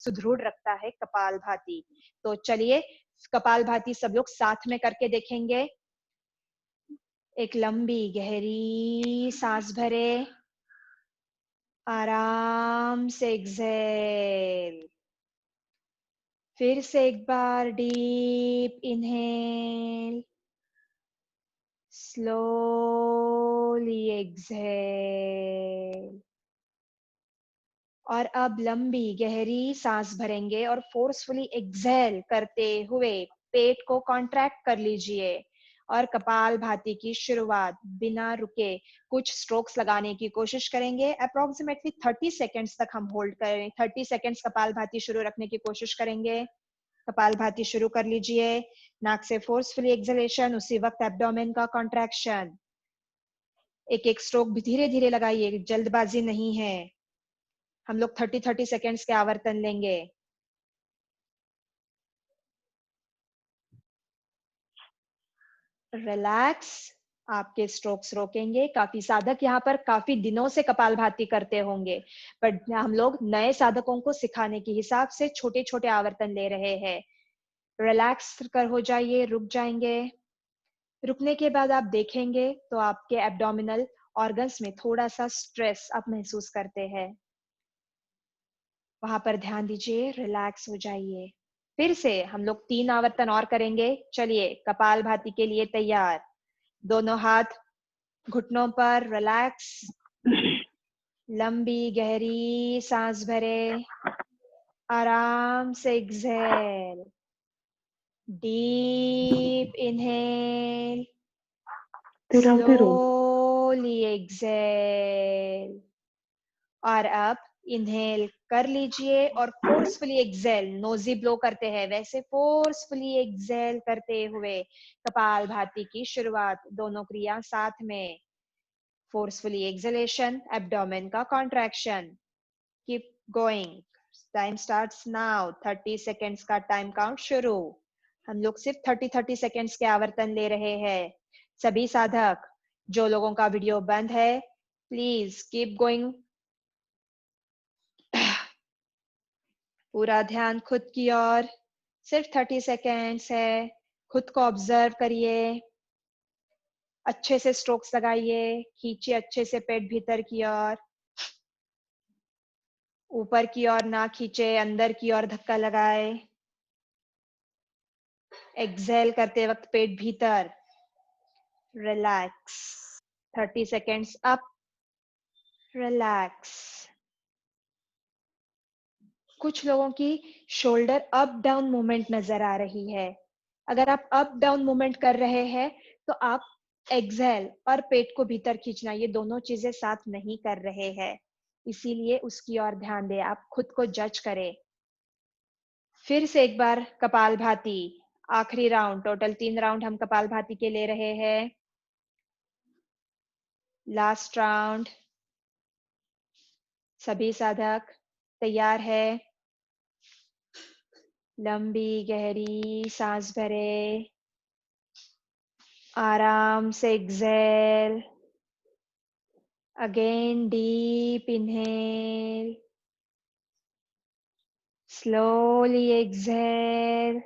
सुदृढ़ रखता है कपालभाति। तो चलिए कपालभाति सब लोग साथ में करके देखेंगे। एक लंबी गहरी सांस भरे, आराम से एक्सहेल। फिर से एक बार डीप इनहेल, स्लोली एक्सहेल। और अब लंबी गहरी सांस भरेंगे और फोर्सफुली एक्सहेल करते हुए पेट को कॉन्ट्रैक्ट कर लीजिए और कपालभाति की शुरुआत बिना रुके कुछ स्ट्रोक्स लगाने की कोशिश करेंगे। अप्रोक्सीमेटली 30 सेकेंड्स तक हम होल्ड करें। 30 सेकेंड्स कपालभाति शुरू रखने की कोशिश करेंगे। कपालभाति शुरू कर लीजिए। नाक से फोर्सफुली एक्सहेलेशन, उसी वक्त एब्डोमेन का कॉन्ट्रैक्शन। एक एक स्ट्रोक भी धीरे धीरे लगाइए, जल्दबाजी नहीं है। हम लोग 30 सेकेंड्स के आवर्तन लेंगे। रिलैक्स, आपके स्ट्रोक्स रोकेंगे। काफी साधक यहाँ पर काफी दिनों से कपालभाति करते होंगे, बट हम लोग नए साधकों को सिखाने के हिसाब से छोटे छोटे आवर्तन ले रहे हैं। रिलैक्स कर हो जाइए, रुक जाएंगे। रुकने के बाद आप देखेंगे तो आपके एब्डोमिनल ऑर्गन्स में थोड़ा सा स्ट्रेस आप महसूस करते हैं। वहां पर ध्यान दीजिए, रिलैक्स हो जाइए। फिर से हम लोग 3 आवर्तन और करेंगे। चलिए कपालभाति के लिए तैयार। दोनों हाथ घुटनों पर, रिलैक्स। लंबी गहरी सांस भरे, आराम से exhale. Deep inhale, slowly exhale. और अब इनहेल कर लीजिए और फोर्सफुली एक्सहेल, नोजी ब्लो करते हैं वैसे फोर्सफुली एक्सहेल करते हुए कपालभाति की शुरुआत। दोनों क्रिया साथ में। फोर्सफुली एक्सहेलेशन, एब्डोमेन का contraction. Keep going. Time starts now. 30 seconds का टाइम काउंट शुरू। हम लोग सिर्फ 30 सेकेंड्स के आवर्तन ले रहे हैं। सभी साधक, जो लोगों का वीडियो बंद है, प्लीज कीप गोइंग। पूरा ध्यान खुद की ओर। सिर्फ 30 सेकेंड्स है। खुद को ऑब्जर्व करिए। अच्छे से स्ट्रोक्स लगाइए। खींचिए अच्छे से पेट भीतर की ओर। ऊपर की ओर ना खींचे, अंदर की ओर धक्का लगाए। एक्सहेल करते वक्त पेट भीतर। रिलैक्स। 30 seconds up, relax. कुछ लोगों की शोल्डर अप डाउन मूवमेंट नजर आ रही है। अगर आप अप डाउन मूवमेंट कर रहे हैं तो आप एक्सहेल और पेट को भीतर खींचना, ये दोनों चीजें साथ नहीं कर रहे हैं, इसीलिए उसकी ओर ध्यान दें। आप खुद को जज करें। फिर से एक बार कपालभाति, आखिरी राउंड। टोटल 3 राउंड हम कपालभाति के ले रहे हैं। Last round. सभी साधक तैयार है। लंबी गहरी सांस भरे, आराम से exhale. Again deep inhale, slowly exhale.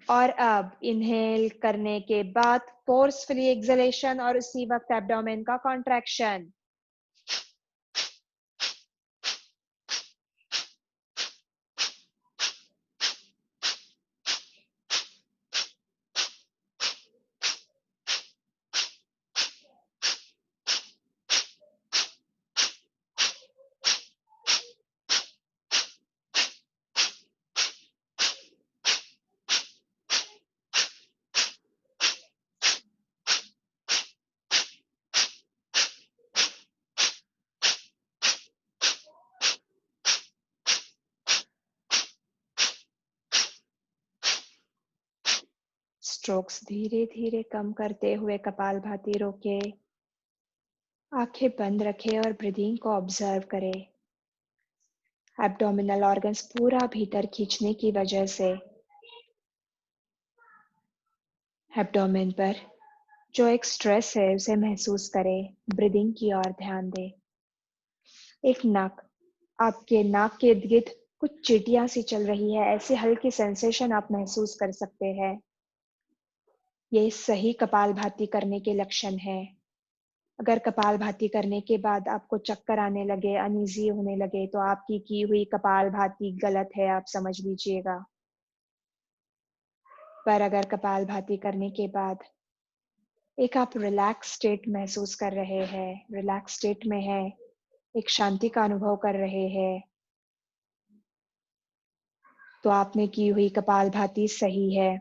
और अब इनहेल करने के बाद फोर्सफुली एक्सहेलेशन और उसी वक्त एब्डोमेन का कॉन्ट्रैक्शन। स्ट्रोक्स धीरे धीरे कम करते हुए कपालभाति रोके। आंखें बंद रखें और ब्रीदिंग को ऑब्जर्व करें। एब्डोमिनल ऑर्गन्स पूरा भीतर खींचने की वजह से एब्डोमेन पर जो एक स्ट्रेस है उसे महसूस करें। ब्रीदिंग की ओर ध्यान दें। एक नक आपके नाक के इर्द गिर्द कुछ चींटियां सी चल रही है, ऐसे हल्की सेंसेशन आप महसूस कर सकते हैं। ये सही कपालभाति करने के लक्षण हैं। अगर कपालभाति करने के बाद आपको चक्कर आने लगे, अनईजी होने लगे, तो आपकी की हुई कपालभाति गलत है, आप समझ लीजिएगा। पर अगर कपालभाति करने के बाद एक आप रिलैक्स स्टेट महसूस कर रहे हैं, रिलैक्स स्टेट में है, एक शांति का अनुभव कर रहे हैं, तो आपने की हुई कपालभाति सही है।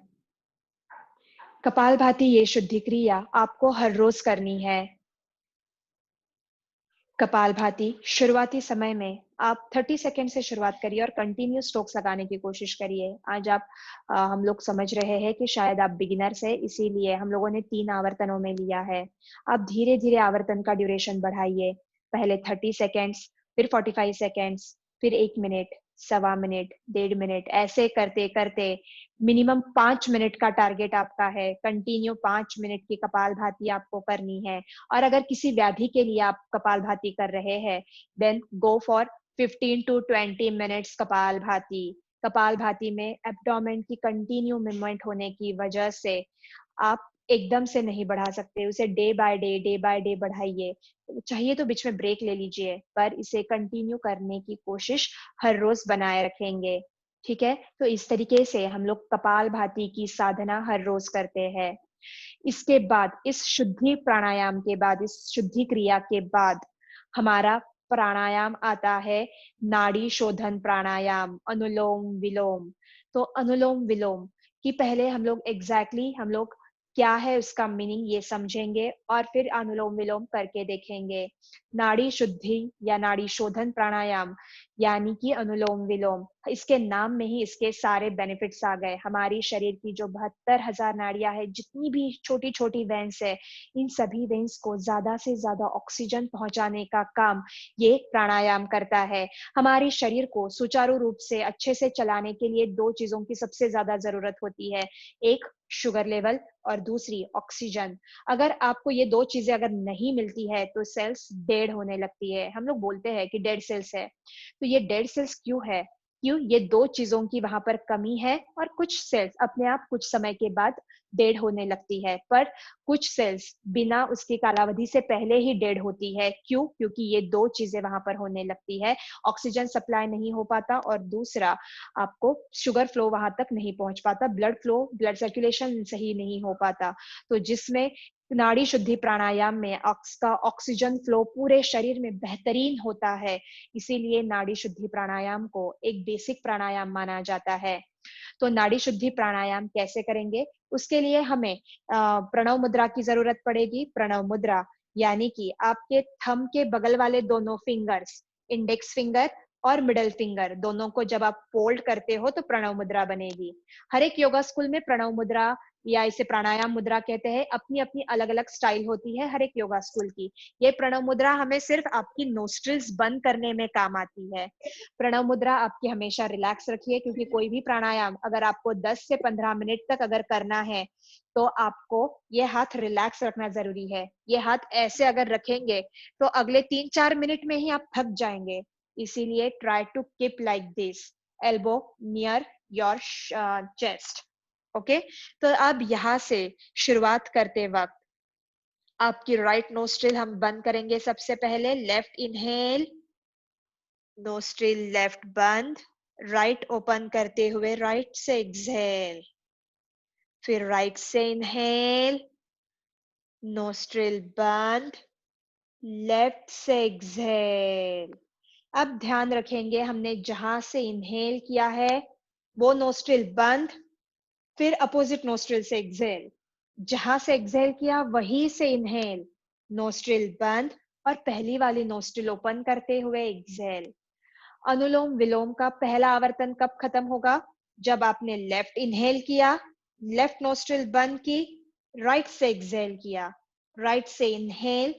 कपालभाति ये शुद्धि क्रिया आपको हर रोज करनी है। कपालभाति शुरुआती समय में आप 30 सेकंड से शुरुआत करिए और कंटिन्यू स्ट्रोक्स लगाने की कोशिश करिए। आज हम लोग समझ रहे हैं कि शायद आप बिगिनर्स हैं, इसीलिए हम लोगों ने 3 आवर्तनों में लिया है। आप धीरे-धीरे आवर्तन का ड्यूरेशन बढ़ाइए। पहले 30 सेकंड्स, फिर 45 सेकंड्स, फिर 1 मिनट, सवा मिनट, 1.5 मिनट, ऐसे करते-करते मिनिमम 5 मिनट का टारगेट आपका है। कंटिन्यू 5 मिनट की कपालभाति आपको करनी है। और अगर किसी व्याधि के लिए आप कपालभाति कर रहे हैं, then go for 15 to 20 minutes kapalbhati. Kapalbhati में एब्डोमेन की कंटिन्यू मूवमेंट होने की वजह से आप एकदम से नहीं बढ़ा सकते, उसे डे बाय डे बढ़ाइए। चाहिए तो बीच में ब्रेक ले लीजिए, पर इसे कंटिन्यू करने की कोशिश हर रोज बनाए रखेंगे। ठीक है? तो इस तरीके से हम लोग कपालभाति की साधना हर रोज करते हैं। इसके बाद, इस शुद्धि प्राणायाम के बाद, इस शुद्धि क्रिया के बाद हमारा प्राणायाम आता है, नाड़ी शोधन प्राणायाम, अनुलोम विलोम। तो अनुलोम विलोम की पहले हम लोग क्या है उसका मीनिंग ये समझेंगे और फिर अनुलोम विलोम करके देखेंगे। नाड़ी शुद्धि या नाड़ी शोधन प्राणायाम यानी कि अनुलोम विलोम, इसके नाम में ही इसके सारे बेनिफिट्स आ गए। हमारी शरीर की जो 72,000 नाड़ियां है, जितनी भी छोटी छोटी वेन्स है, इन सभी वेन्स को ज्यादा से ज्यादा ऑक्सीजन पहुंचाने का काम ये प्राणायाम करता है। हमारे शरीर को सुचारू रूप से अच्छे से चलाने के लिए 2 चीजों की सबसे ज्यादा जरूरत होती है, एक शुगर लेवल और दूसरी ऑक्सीजन। अगर आपको ये 2 चीजें अगर नहीं मिलती है तो सेल्स डेड होने लगती है। हम लोग बोलते हैं कि डेड सेल्स है, तो ये डेड सेल्स क्यों है? क्यों? ये 2 चीजों की वहां पर कमी है और कुछ सेल्स अपने आप कुछ समय के बाद डेड होने लगती है, पर कुछ सेल्स बिना उसकी कालावधि से पहले ही डेड होती है। क्यों? क्योंकि ये 2 चीजें वहां पर होने लगती है, ऑक्सीजन सप्लाई नहीं हो पाता और दूसरा आपको शुगर फ्लो वहां तक नहीं पहुंच पाता, ब्लड फ्लो, ब्लड सर्कुलेशन सही नहीं हो पाता। तो जिसमें नाड़ी शुद्धि प्राणायाम में का ऑक्सीजन फ्लो पूरे शरीर में बेहतरीन होता है, इसीलिए नाड़ी शुद्धि प्राणायाम को एक बेसिक प्राणायाम माना जाता है। तो नाड़ी शुद्धि प्राणायाम कैसे करेंगे? उसके लिए हमें प्रणव मुद्रा की जरूरत पड़ेगी। प्रणव मुद्रा यानी कि आपके थंब के बगल वाले दोनों फिंगर्स, इंडेक्स फिंगर और मिडल फिंगर, दोनों को जब आप फोल्ड करते हो तो प्रणव मुद्रा बनेगी। हर एक योगा स्कूल में प्रणव मुद्रा या इसे प्राणायाम मुद्रा कहते हैं, अपनी अपनी अलग अलग स्टाइल होती है हर एक योगा स्कूल की। ये प्रणव मुद्रा हमें सिर्फ आपकी नोस्ट्रिल्स बंद करने में काम आती है। प्रणव मुद्रा आपकी हमेशा रिलैक्स रखिए, क्योंकि कोई भी प्राणायाम अगर आपको 10 से 15 मिनट तक अगर करना है तो आपको ये हाथ रिलैक्स रखना जरूरी है। ये हाथ ऐसे अगर रखेंगे तो अगले 3-4 मिनट में ही आप थक जाएंगे। इसीलिए try to keep like this, elbow near your chest. Okay, तो अब यहाँ से शुरुआत करते वक्त आपकी राइट नोस्ट्रिल हम बंद करेंगे। सबसे पहले लेफ्ट इनहेल, नोस्ट्रिल लेफ्ट बंद, राइट ओपन करते हुए राइट से एक्सहेल, फिर राइट से इनहेल, नोस्ट्रिल बंद, लेफ्ट से एक्सहेल। अब ध्यान रखेंगे हमने जहां से इनहेल किया है वो नोस्ट्रिल बंद, फिर अपोजिट नोस्ट्रिल से एक्सहेल, जहां से एक्सहेल किया वहीं से इनहेल, नोस्ट्रिल बंद और पहली वाली नोस्ट्रिल ओपन करते हुए एक्सहेल। अनुलोम विलोम का पहला आवर्तन कब खत्म होगा? जब आपने लेफ्ट इनहेल किया, लेफ्ट नोस्ट्रिल बंद की, राइट से एक्सहेल किया, राइट से इनहेल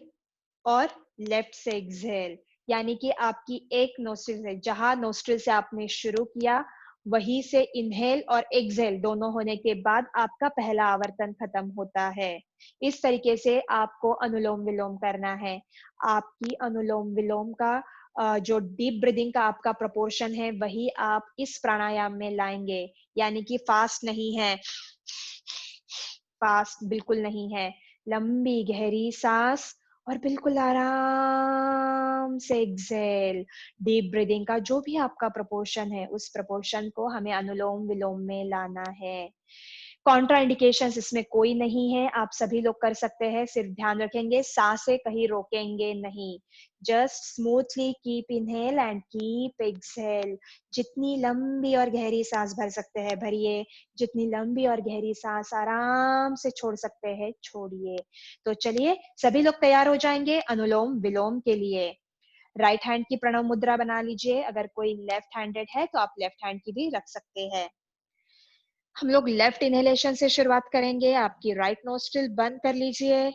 और लेफ्ट से एक्सहेल। यानी कि आपकी एक नोस्ट्रिल से, जहां नोस्ट्रिल से आपने शुरू किया वहीं से इनहेल और एक्सहेल दोनों होने के बाद आपका पहला आवर्तन खत्म होता है। इस तरीके से आपको अनुलोम विलोम करना है। आपकी अनुलोम विलोम का जो डीप ब्रीदिंग का आपका प्रोपोर्शन है वही आप इस प्राणायाम में लाएंगे, यानी कि फास्ट नहीं है, फास्ट बिल्कुल नहीं है। लंबी गहरी सांस और बिल्कुल आराम से एक्सेल। डीप ब्रीदिंग का जो भी आपका प्रोपोर्शन है उस प्रोपोर्शन को हमें अनुलोम विलोम में लाना है। कॉन्ट्रा इंडिकेशंस इसमें कोई नहीं है, आप सभी लोग कर सकते हैं, सिर्फ ध्यान रखेंगे सांसें कहीं रोकेंगे नहीं। Just smoothly keep inhale and keep exhale. जितनी लंबी और गहरी सांस भर सकते हैं भरिए, जितनी लंबी और गहरी सांस आराम से छोड़ सकते हैं छोड़िए। तो चलिए सभी लोग तैयार हो जाएंगे अनुलोम विलोम के लिए। राइट हैंड की प्रणव मुद्रा बना लीजिए, अगर कोई लेफ्ट हैंडेड है तो आप लेफ्ट हैंड की भी रख सकते हैं। हम लोग लेफ्ट इनहेलेशन से शुरुआत करेंगे। आपकी राइट नोस्ट्रिल बंद कर लीजिए।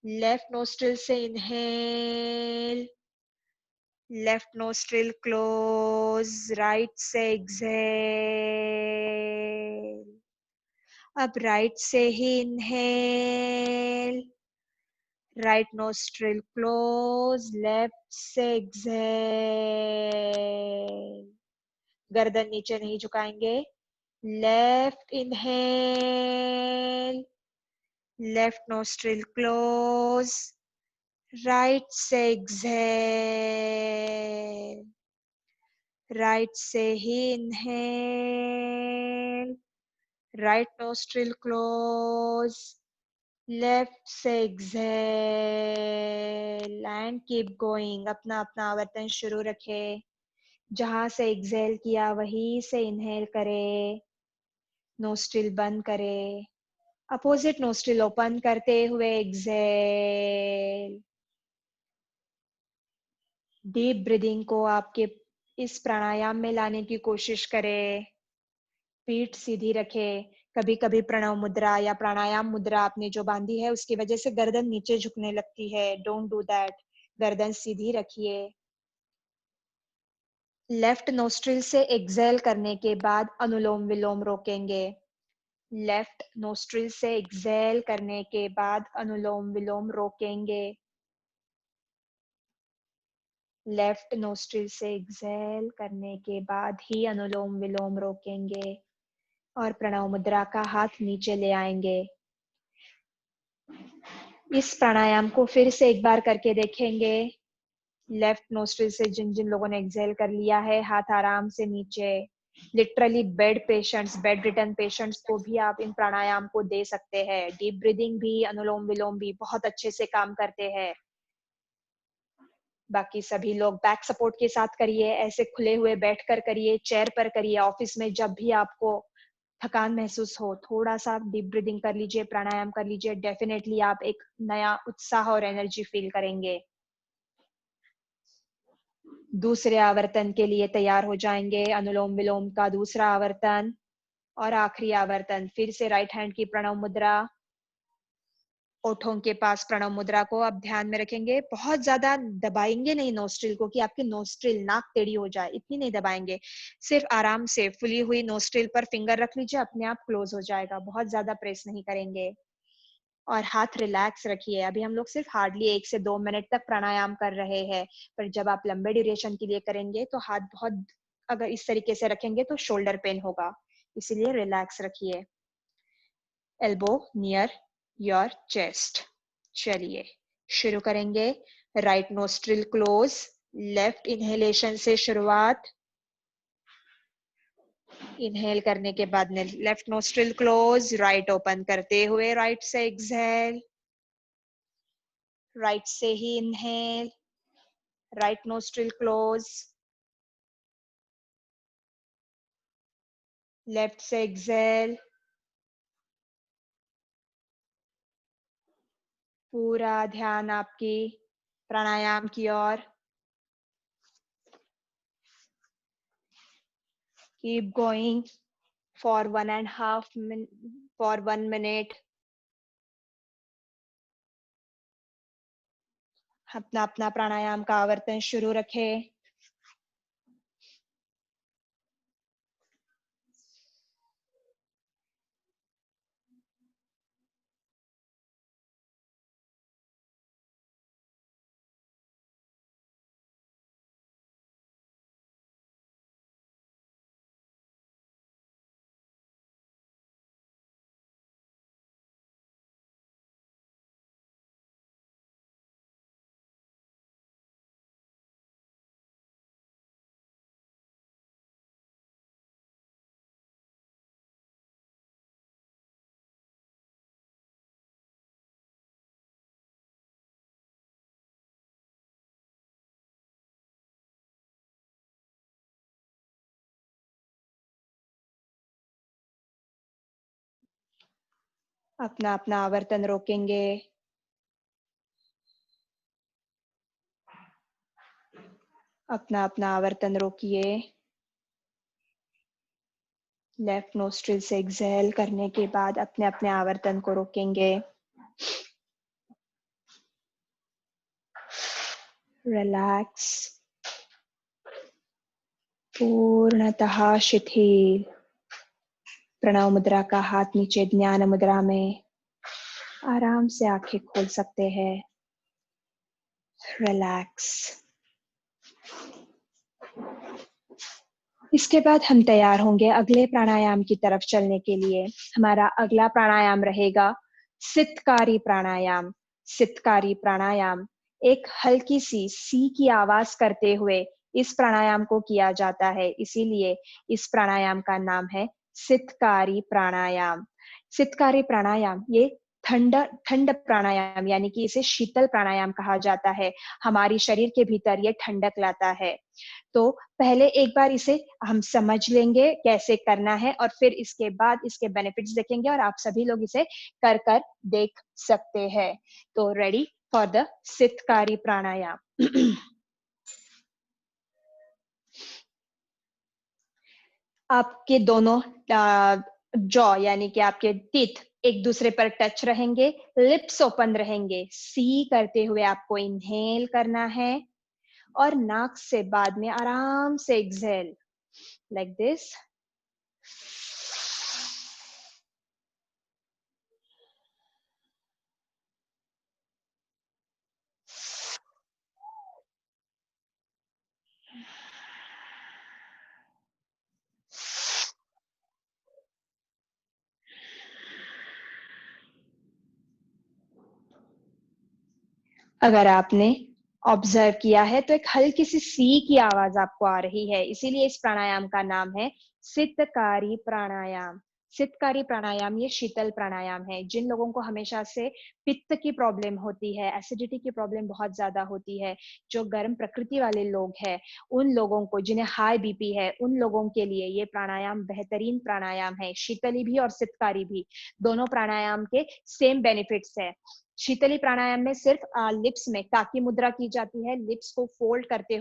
लेफ्ट नोस्ट्रिल से inhale, left nostril close, right से एक्सहेल। अब राइट से ही inhale, right nostril close, left से एक्सहेल। गर्दन नीचे नहीं झुकाएंगे। Left inhale, left nostril close, right से एक्सहेल। राइट से ही inhale, right nostril close, left से एक्सहेल एंड कीप गोइंग। अपना अपना आवर्तन शुरू रखे। जहां से एक्सहेल किया वहीं से इनहेल करे। नोस्ट्रिल बंद करे, अपोजिट नोस्ट्रिल ओपन करते हुए एक्सहेल। डीप ब्रीदिंग को आपके इस प्राणायाम में लाने की कोशिश करें। पीठ सीधी रखे। कभी कभी प्रणव मुद्रा या प्राणायाम मुद्रा आपने जो बांधी है उसकी वजह से गर्दन नीचे झुकने लगती है, डोंट डू दैट। गर्दन सीधी रखिए। लेफ्ट नोस्ट्रिल से एक्सहेल करने के बाद अनुलोम विलोम रोकेंगे। लेफ्ट नोस्ट्रिल से एक्सहेल करने के बाद अनुलोम विलोम रोकेंगे। लेफ्ट नोस्ट्रिल से एक्सहेल करने के बाद ही अनुलोम विलोम रोकेंगे और प्रणव मुद्रा का हाथ नीचे ले आएंगे। इस प्राणायाम को फिर से एक बार करके देखेंगे। लेफ्ट नोस्ट्रिल से जिन जिन लोगों ने एक्सहेल कर लिया है हाथ आराम से नीचे। Literally bed patients, bed return patients को भी आप इन प्राणायाम को दे सकते हैं। डीप ब्रीदिंग भी अनुलोम विलोम भी बहुत अच्छे से काम करते हैं। बाकी सभी लोग बैक सपोर्ट के साथ करिए, ऐसे खुले हुए बैठकर करिए, चेयर पर करिए। ऑफिस में जब भी आपको थकान महसूस हो थोड़ा सा डीप ब्रीदिंग कर लीजिए, प्राणायाम कर लीजिए, डेफिनेटली आप एक नया उत्साह और एनर्जी फील करेंगे। दूसरे आवर्तन के लिए तैयार हो जाएंगे। अनुलोम विलोम का दूसरा आवर्तन और आखिरी आवर्तन। फिर से राइट हैंड की प्रणव मुद्रा, ओठों के पास प्रणव मुद्रा को अब ध्यान में रखेंगे। बहुत ज्यादा दबाएंगे नहीं नोस्ट्रिल को कि आपकी नोस्ट्रिल नाक टेढ़ी हो जाए, इतनी नहीं दबाएंगे। सिर्फ आराम से फुली हुई नोस्ट्रिल पर फिंगर रख लीजिए, अपने आप क्लोज हो जाएगा। बहुत ज्यादा प्रेस नहीं करेंगे और हाथ रिलैक्स रखिए। अभी हम लोग सिर्फ हार्डली 1 से 2 मिनट तक प्राणायाम कर रहे हैं, पर जब आप लंबे ड्यूरेशन के लिए करेंगे तो हाथ बहुत, अगर इस तरीके से रखेंगे तो शोल्डर पेन होगा, इसीलिए रिलैक्स रखिए। Elbow near your chest. चलिए शुरू करेंगे। Right nostril close, left inhalation से शुरुआत। इनहेल करने के बाद left nostril close, right open करते हुए राइट से एक्सहेल। राइट से ही inhale, right nostril close, left से एक्सहेल। पूरा ध्यान आपकी प्राणायाम की ओर। Keep going for 1.5 minute. अपना अपना प्राणायाम का आवर्तन शुरू रखें। अपना अपना आवर्तन रोकेंगे। अपना अपना आवर्तन रोकिए। लेफ्ट नोस्ट्रिल से एक्सहेल करने के बाद अपने अपने आवर्तन को रोकेंगे। रिलैक्स, पूर्णतः शिथिल। प्रणव मुद्रा का हाथ नीचे ज्ञान मुद्रा में आराम से आंखें खोल सकते हैं। रिलैक्स। इसके बाद हम तैयार होंगे अगले प्राणायाम की तरफ चलने के लिए। हमारा अगला प्राणायाम रहेगा सितकारी प्राणायाम। सितकारी प्राणायाम एक हल्की सी सी की आवाज करते हुए इस प्राणायाम को किया जाता है, इसीलिए इस प्राणायाम का नाम है सितकारी प्राणायाम। सितकारी प्राणायाम ये ठंड ठंड प्राणायाम यानी कि इसे शीतल प्राणायाम कहा जाता है। हमारी शरीर के भीतर ये ठंडक लाता है। तो पहले एक बार इसे हम समझ लेंगे कैसे करना है और फिर इसके बाद इसके बेनिफिट्स देखेंगे और आप सभी लोग इसे कर कर देख सकते हैं। तो रेडी फॉर द सितकारी प्राणायाम। आपके दोनों जॉ यानी कि आपके टीथ एक दूसरे पर टच रहेंगे, लिप्स ओपन रहेंगे। सी करते हुए आपको इनहेल करना है और नाक से बाद में आराम से एक्सहेल लाइक दिस। अगर आपने ऑब्जर्व किया है तो एक हल्की सी की आवाज आपको आ रही है, इसीलिए इस प्राणायाम का नाम है सितकारी प्राणायाम। सितकारी प्राणायाम ये शीतल प्राणायाम है। जिन लोगों को हमेशा से पित्त की प्रॉब्लम होती है, एसिडिटी की प्रॉब्लम बहुत ज्यादा होती है, जो गर्म प्रकृति वाले लोग हैं, उन लोगों को जिन्हें हाई बीपी है, उन लोगों के लिए ये प्राणायाम बेहतरीन प्राणायाम है। शीतली भी और सितकारी भी, दोनों प्राणायाम के सेम बेनिफिट्स है। शीतली प्राणायाम में सिर्फ लिप्स में काकी मुद्रा की जाती है, लिप्स को फोल्ड करते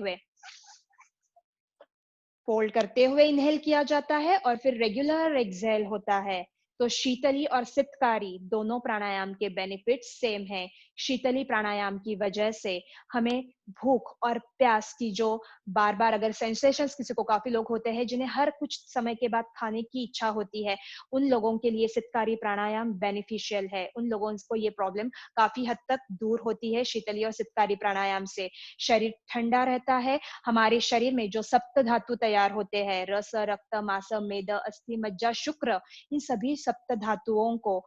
हुए इनहेल किया जाता है और फिर रेगुलर एक्सहेल होता है। तो शीतली और सितकारी दोनों प्राणायाम के बेनिफिट्स सेम है। शीतली प्राणायाम की वजह से हमें भूख और प्यास की जो बार बार अगर सेंसेशंस किसी को, काफी लोग होते हैं जिन्हें हर कुछ समय के बाद खाने की इच्छा होती है, उन लोगों के लिए सितकारी प्राणायाम बेनिफिशियल है। उन लोगों को ये प्रॉब्लम काफी हद तक दूर होती है शीतली और सितकारी प्राणायाम से। शरीर ठंडा रहता है। हमारे शरीर में जो सप्त धातु तैयार होते हैं, रस, रक्त, मांस, मेद, अस्थि, मज्जा, शुक्र, इन सभी सप्त धातुओं को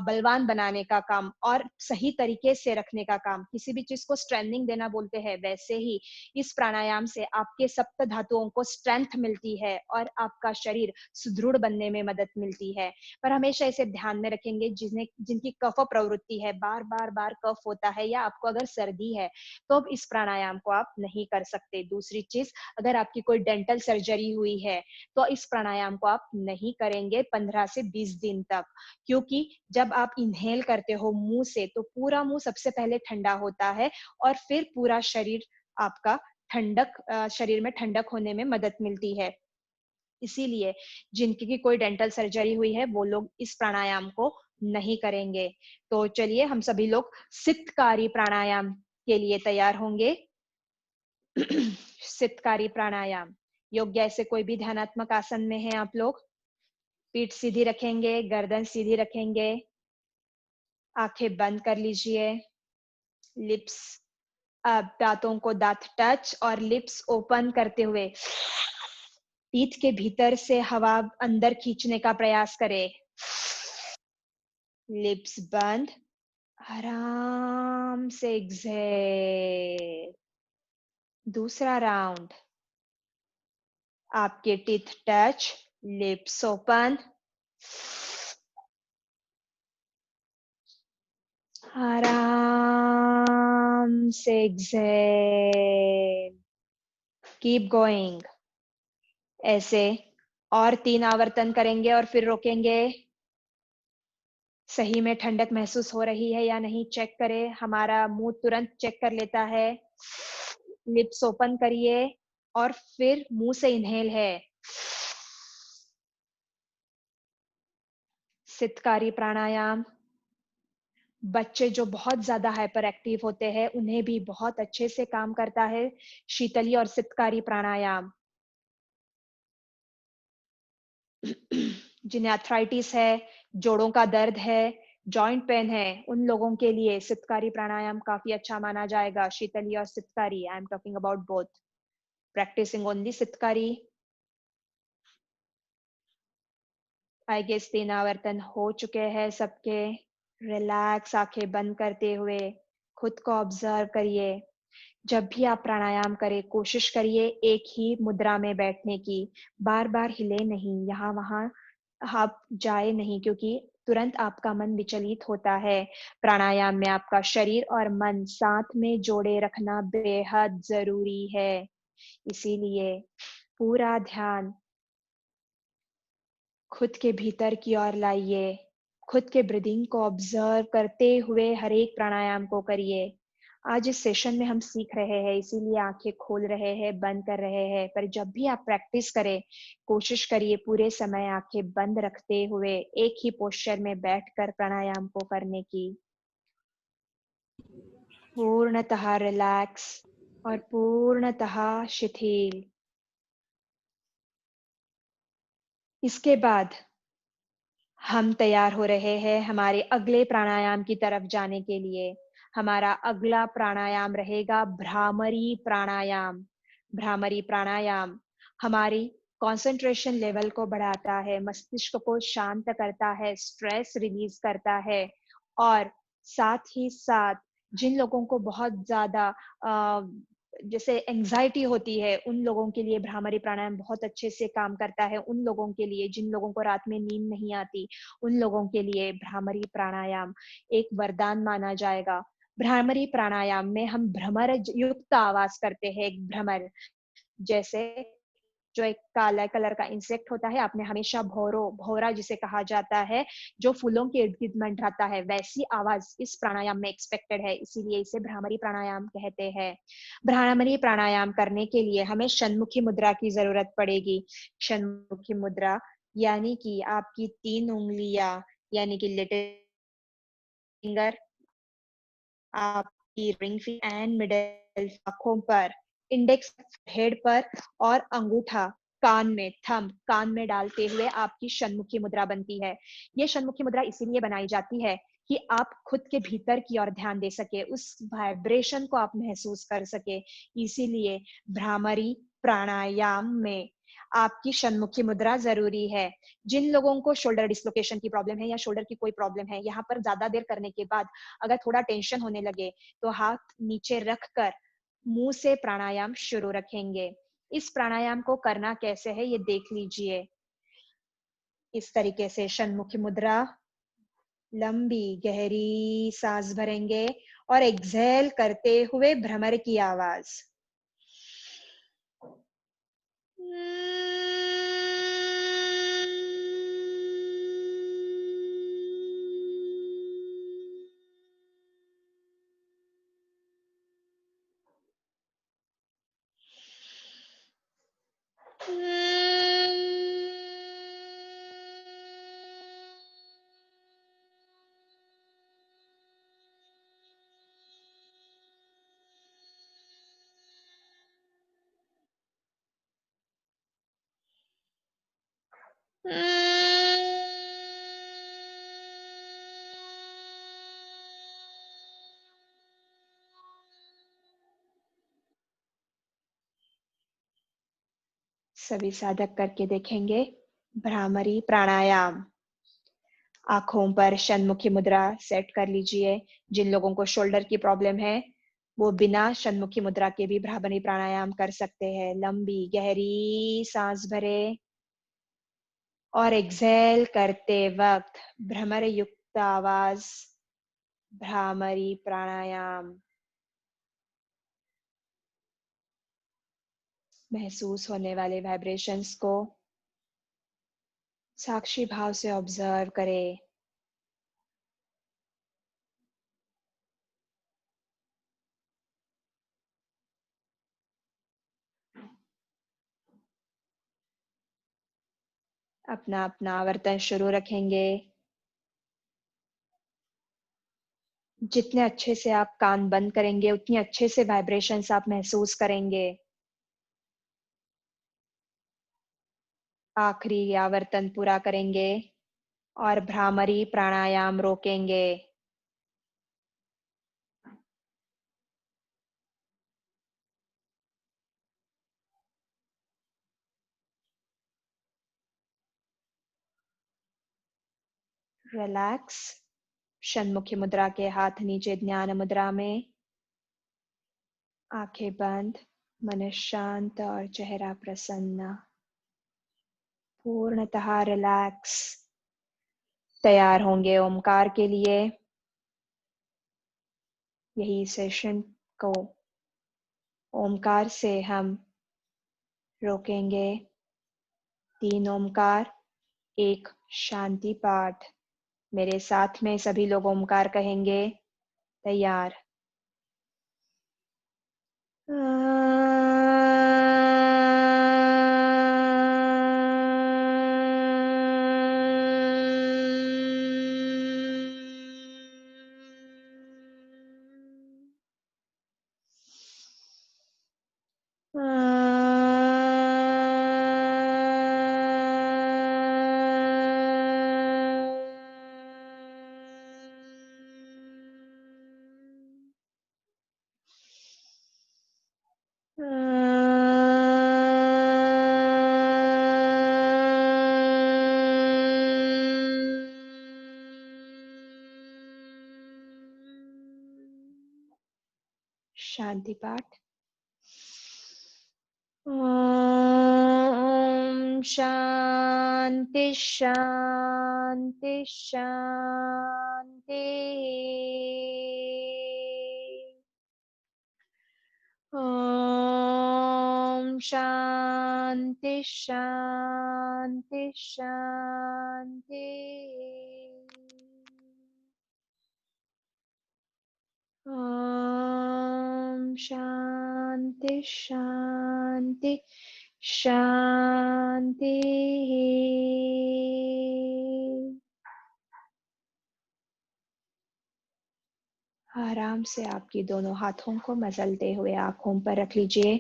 बलवान बनाने का काम और सही तरीके से रखने का काम, किसी भी चीज को स्ट्रेंथनिंग देना बोलते हैं, वैसे ही इस प्राणायाम से आपके सप्त धातुओं को स्ट्रेंथ मिलती है और आपका शरीर सुदृढ़ बनने में मदद मिलती है। पर हमेशा इसे ध्यान में रखेंगे जिन्हें जिनकी कफ प्रवृत्ति है, बार बार बार कफ होता है, या आपको अगर सर्दी है तो अब इस प्राणायाम को आप नहीं कर सकते। दूसरी चीज, अगर आपकी कोई डेंटल सर्जरी हुई है तो इस प्राणायाम को आप नहीं करेंगे 15 से 20 दिन तक, क्योंकि जब आप इनहेल करते हो मुंह से तो पूरा मुंह सबसे पहले ठंडा होता है और फिर पूरा शरीर आपका शरीर में ठंडक होने में मदद मिलती है। इसीलिए जिनकी कोई डेंटल सर्जरी हुई है वो लोग इस प्राणायाम को नहीं करेंगे। तो चलिए हम सभी लोग सितकारी प्राणायाम के लिए तैयार होंगे। सितकारी प्राणायाम योग्य ऐसे कोई भी ध्यानात्मक आसन में है आप लोग, पीठ सीधी रखेंगे, गर्दन सीधी रखेंगे, आंखें बंद कर लीजिए। लिप्स, दांतों को दांत टच और लिप्स ओपन करते हुए टीथ के भीतर से हवा अंदर खींचने का प्रयास करें। लिप्स बंद, आराम से एक्सहेल। दूसरा राउंड, आपके टीथ टच, लिप्स ओपन, आराम से एक्सहेल। Keep going. ऐसे और 3 आवर्तन करेंगे और फिर रोकेंगे। सही में ठंडक महसूस हो रही है या नहीं चेक करें। हमारा मुंह तुरंत चेक कर लेता है। लिप्स ओपन करिए और फिर मुंह से इनहेल है। सितकारी प्राणायाम बच्चे जो बहुत ज्यादा हाइपर एक्टिव होते हैं उन्हें भी बहुत अच्छे से काम करता है। शीतली और सितकारी प्राणायाम जिन्हें आर्थराइटिस है, जोड़ों का दर्द है, जॉइंट पेन है, उन लोगों के लिए सितकारी प्राणायाम काफी अच्छा माना जाएगा। शीतली और Sitkari, I am talking about both. Practising only Sitkari. I guess 3 आवर्तन हो चुके हैं सबके। रिलैक्स आंखें बंद करते हुए खुद को ऑब्जर्व करिए। जब भी आप प्राणायाम करें कोशिश करिए एक ही मुद्रा में बैठने की। बार बार हिले नहीं, यहाँ वहां आप जाए नहीं, क्योंकि तुरंत आपका मन विचलित होता है। प्राणायाम में आपका शरीर और मन साथ में जोड़े रखना बेहद जरूरी है। इसीलिए पूरा ध्यान खुद के भीतर की ओर लाइए। खुद के ब्रीदिंग को ऑब्जर्व करते हुए हर एक प्राणायाम को करिए। आज इस सेशन में हम सीख रहे हैं, इसीलिए आंखें खोल रहे हैं, बंद कर रहे हैं। पर जब भी आप प्रैक्टिस करें कोशिश करिए पूरे समय आंखें बंद रखते हुए एक ही पोस्चर में बैठकर प्राणायाम को करने की। पूर्णतः रिलैक्स और पूर्णतः शिथिल। इसके बाद हम तैयार हो रहे हैं हमारे अगले प्राणायाम की तरफ जाने के लिए। हमारा अगला प्राणायाम रहेगा भ्रामरी प्राणायाम। भ्रामरी प्राणायाम हमारी कंसंट्रेशन लेवल को बढ़ाता है, मस्तिष्क को शांत करता है, स्ट्रेस रिलीज करता है। और साथ ही साथ जिन लोगों को बहुत ज्यादा जैसे एंजाइटी होती है उन लोगों के लिए भ्रामरी प्राणायाम बहुत अच्छे से काम करता है। उन लोगों के लिए जिन लोगों को रात में नींद नहीं आती उन लोगों के लिए भ्रामरी प्राणायाम एक वरदान माना जाएगा। भ्रामरी प्राणायाम में हम भ्रमर युक्त आवाज करते हैं। एक भ्रमर जैसे जो एक काला कलर का इंसेक्ट होता है, आपने हमेशा भौरा जिसे कहा जाता है, जो फूलों के इर्द गिर्द मंडराता है, वैसी आवाज इस प्राणायाम में एक्सपेक्टेड है, इसीलिए इसे भ्रामरी प्राणायाम कहते हैं। भ्रामरी प्राणायाम करने के लिए हमें षण्मुखी मुद्रा की जरूरत पड़ेगी। षण्मुखी मुद्रा यानी कि आपकी 3 उंगलियां, यानी कि लिटिल फिंगर, आपकी रिंग फिंगर एंड मिडिल आंखों पर, इंडेक्स हेड पर और अंगूठा कान में, थंब कान में डालते हुए आपकी षण्मुखी मुद्रा बनती है। ये षण्मुखी मुद्रा इसीलिए बनाई जाती है कि आप खुद के भीतर की ओर ध्यान दे सके, उस वाइब्रेशन को आप महसूस कर सके। इसीलिए भ्रामरी प्राणायाम में आपकी षण्मुखी मुद्रा जरूरी है। जिन लोगों को शोल्डर डिस्लोकेशन की प्रॉब्लम है या शोल्डर की कोई प्रॉब्लम है, यहाँ पर ज्यादा देर करने के बाद अगर थोड़ा टेंशन होने लगे तो हाथ नीचे रखकर मुंह से प्राणायाम शुरू रखेंगे। इस प्राणायाम को करना कैसे है ये देख लीजिए। इस तरीके से षण्मुखी मुद्रा, लंबी गहरी सांस भरेंगे और एक्सहेल करते हुए भ्रमर की आवाज। सभी साधक करके देखेंगे भ्रामरी प्राणायाम। आंखों पर षण्मुखी मुद्रा सेट कर लीजिए। जिन लोगों को शोल्डर की प्रॉब्लम है वो बिना षण्मुखी मुद्रा के भी भ्रामरी प्राणायाम कर सकते हैं। लंबी गहरी सांस भरे और एक्सहेल करते वक्त भ्रमर युक्त आवाज, भ्रामरी प्राणायाम। महसूस होने वाले वाइब्रेशंस को साक्षी भाव से ऑब्जर्व करें। अपना अपना आवर्तन शुरू रखेंगे। जितने अच्छे से आप कान बंद करेंगे उतनी अच्छे से वाइब्रेशंस आप महसूस करेंगे। आखिरी आवर्तन पूरा करेंगे और भ्रामरी प्राणायाम रोकेंगे। रिलैक्स। षण्मुखी मुद्रा के हाथ नीचे ध्यान मुद्रा में, आंखें बंद, मन शांत और चेहरा प्रसन्न, पूर्णतः रिलैक्स। तैयार होंगे ओमकार के लिए। यही सेशन को ओमकार से हम रोकेंगे। 3 ओमकार, 1 शांति पाठ। मेरे साथ में सभी लोग ओमकार कहेंगे। तैयार। शांति पाठ। ओम शांति शांति शांति। ओम शांति शांति शांति। ओम शांति शांति शांति। आराम से आपकी दोनों हाथों को मसलते हुए आंखों पर रख लीजिए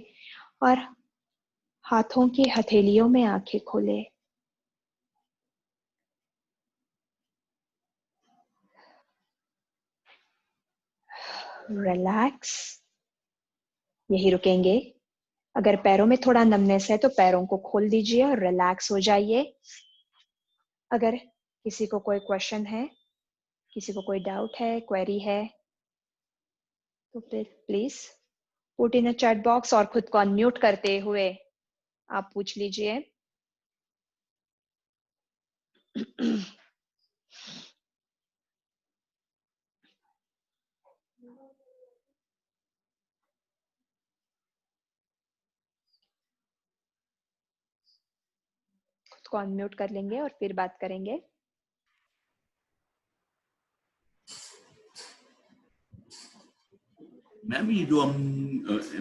और हाथों की हथेलियों में आंखें खोले। रिलैक्स। यही रुकेंगे। अगर पैरों में थोड़ा नमनेस है तो पैरों को खोल दीजिए और रिलैक्स हो जाइए। अगर किसी को कोई क्वेश्चन है, किसी को कोई डाउट है, क्वेरी है, तो फिर please put in a chat box और खुद को अनम्यूट करते हुए आप पूछ लीजिए। खुद को अनम्यूट कर लेंगे और फिर बात करेंगे। मैम ये जो हम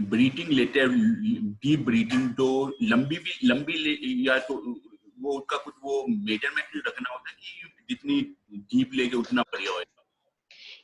ब्रीथिंग लेते हैं, डीप ब्रीथिंग, तो लंबी या तो वो उसका कुछ वो मेजरमेंट रखना होता है कि जितनी डीप लेके उतना बढ़िया होगा?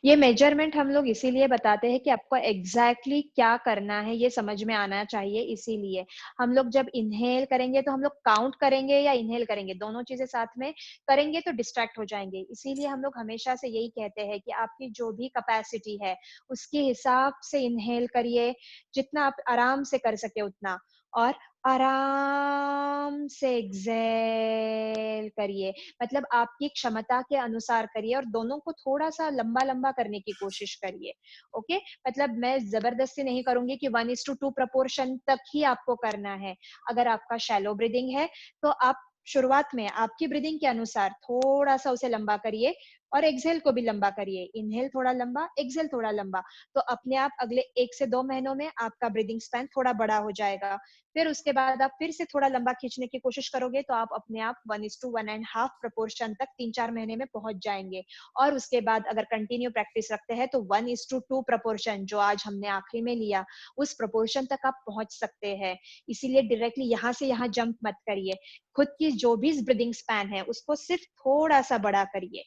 ये मेजरमेंट हम लोग इसीलिए बताते हैं कि आपको एग्जैक्टली क्या करना है ये समझ में आना चाहिए। इसीलिए हम लोग जब इनहेल करेंगे तो हम लोग काउंट करेंगे या इनहेल करेंगे, दोनों चीजें साथ में करेंगे तो डिस्ट्रैक्ट हो जाएंगे। इसीलिए हम लोग हमेशा से यही कहते हैं कि आपकी जो भी कैपेसिटी है उसके हिसाब से इनहेल करिए, जितना आप आराम से कर सके उतना, और आराम से एक्सेल करिए। मतलब आपकी क्षमता के अनुसार करिए और दोनों को थोड़ा सा लंबा लंबा करने की कोशिश करिए। ओके, मतलब मैं जबरदस्ती नहीं करूंगी कि 1:2 प्रपोर्शन तक ही आपको करना है। अगर आपका शैलो ब्रीदिंग है तो आप शुरुआत में आपकी ब्रीदिंग के अनुसार थोड़ा सा उसे लंबा करिए, और एक्सहेल को भी लंबा करिए, इनहेल थोड़ा लंबा, एक्सहेल थोड़ा लंबा। तो अपने आप अगले 1 से 2 महीनों में आपका ब्रीदिंग स्पैन थोड़ा बड़ा हो जाएगा। फिर उसके बाद आप फिर से थोड़ा लंबा खींचने की कोशिश करोगे तो आप अपने आप 1:1.5 प्रोपोर्शन तक 3-4 महीने में पहुंच जाएंगे। और उसके बाद अगर कंटिन्यू प्रैक्टिस रखते हैं तो 1:2 प्रोपोर्शन जो आज हमने आखिरी में लिया, उस प्रोपोर्शन तक आप पहुंच सकते हैं। इसीलिए डायरेक्टली यहाँ से यहाँ जंप मत करिए। खुद की जो भी ब्रीदिंग स्पैन है उसको सिर्फ थोड़ा सा बड़ा करिए।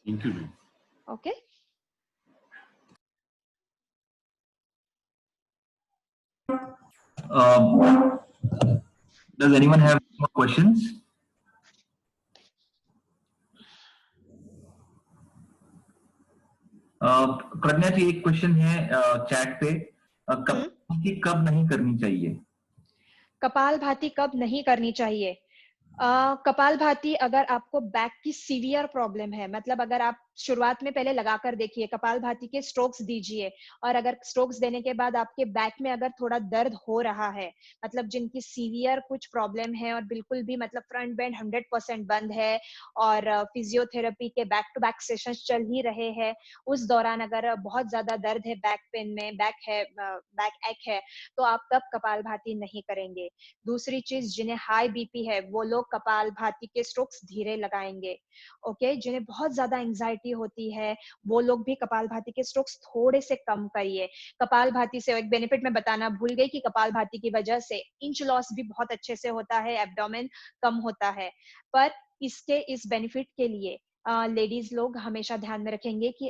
Thank you. Okay. Does anyone have more questions? प्रज्ञा जी, एक क्वेश्चन है चैट पे, कपालभाति कब नहीं करनी चाहिए? कपालभाति कब नहीं करनी चाहिए? कपालभाति अगर आपको बैक की सीवियर प्रॉब्लम है, मतलब अगर आप शुरुआत में पहले लगाकर देखिए, कपालभाति के स्ट्रोक्स दीजिए, और अगर स्ट्रोक्स देने के बाद आपके बैक में अगर थोड़ा दर्द हो रहा है, मतलब जिनकी सीवियर कुछ प्रॉब्लम है और बिल्कुल भी मतलब फ्रंट बेंड 100% बंद है और फिजियोथेरेपी के बैक टू बैक सेशंस चल ही रहे हैं, उस दौरान अगर बहुत ज्यादा दर्द है बैक पेन में, बैक एक है, तो आप तब कपालभाति नहीं करेंगे। दूसरी चीज, जिन्हें हाई बीपी है वो लोग कपालभाति के स्ट्रोक्स धीरे लगाएंगे। ओके, जिन्हें बहुत ज्यादा एंजाइटी होती है वो लोग भी कपालभाति के स्ट्रोक्स थोड़े से कम करिए। कपालभाति से एक बेनिफिट मैं बताना भूल गई कि कपालभाति की वजह से इंच लॉस भी बहुत अच्छे से होता है, एब्डोमेन कम होता है। पर इस बेनिफिट के लिए लेडीज लोग हमेशा ध्यान में रखेंगे कि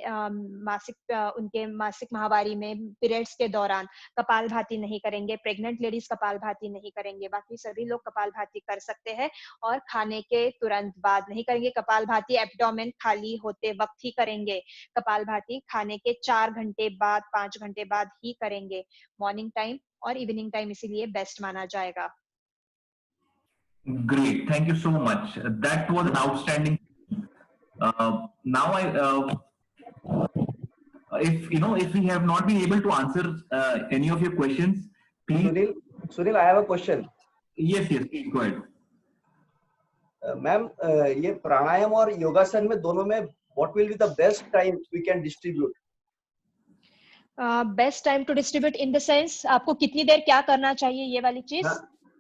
उनके मासिक माहवारी में पीरियड्स के दौरान कपालभाति नहीं करेंगे, प्रेग्नेंट लेडीज कपालभाति नहीं करेंगे, बाकी सभी लोग कपालभाति कर सकते हैं और खाने के तुरंत बाद नहीं करेंगे। कपालभाति एब्डोमेन खाली होते वक्त ही करेंगे, कपालभाति खाने के 4 घंटे बाद 5 घंटे बाद ही करेंगे। मॉर्निंग टाइम और इवनिंग टाइम इसीलिए बेस्ट माना जाएगा। Great, thank you so much. That was an outstanding. Now if we have not been able to answer any of your questions, please. Sunil, I have a question. Yes, please go ahead. Ma'am, ये प्राणायाम और योगासन में दोनों में what will be the best time we can distribute? Best time to distribute in the sense आपको कितनी देर क्या करना चाहिए, ये वाली चीज?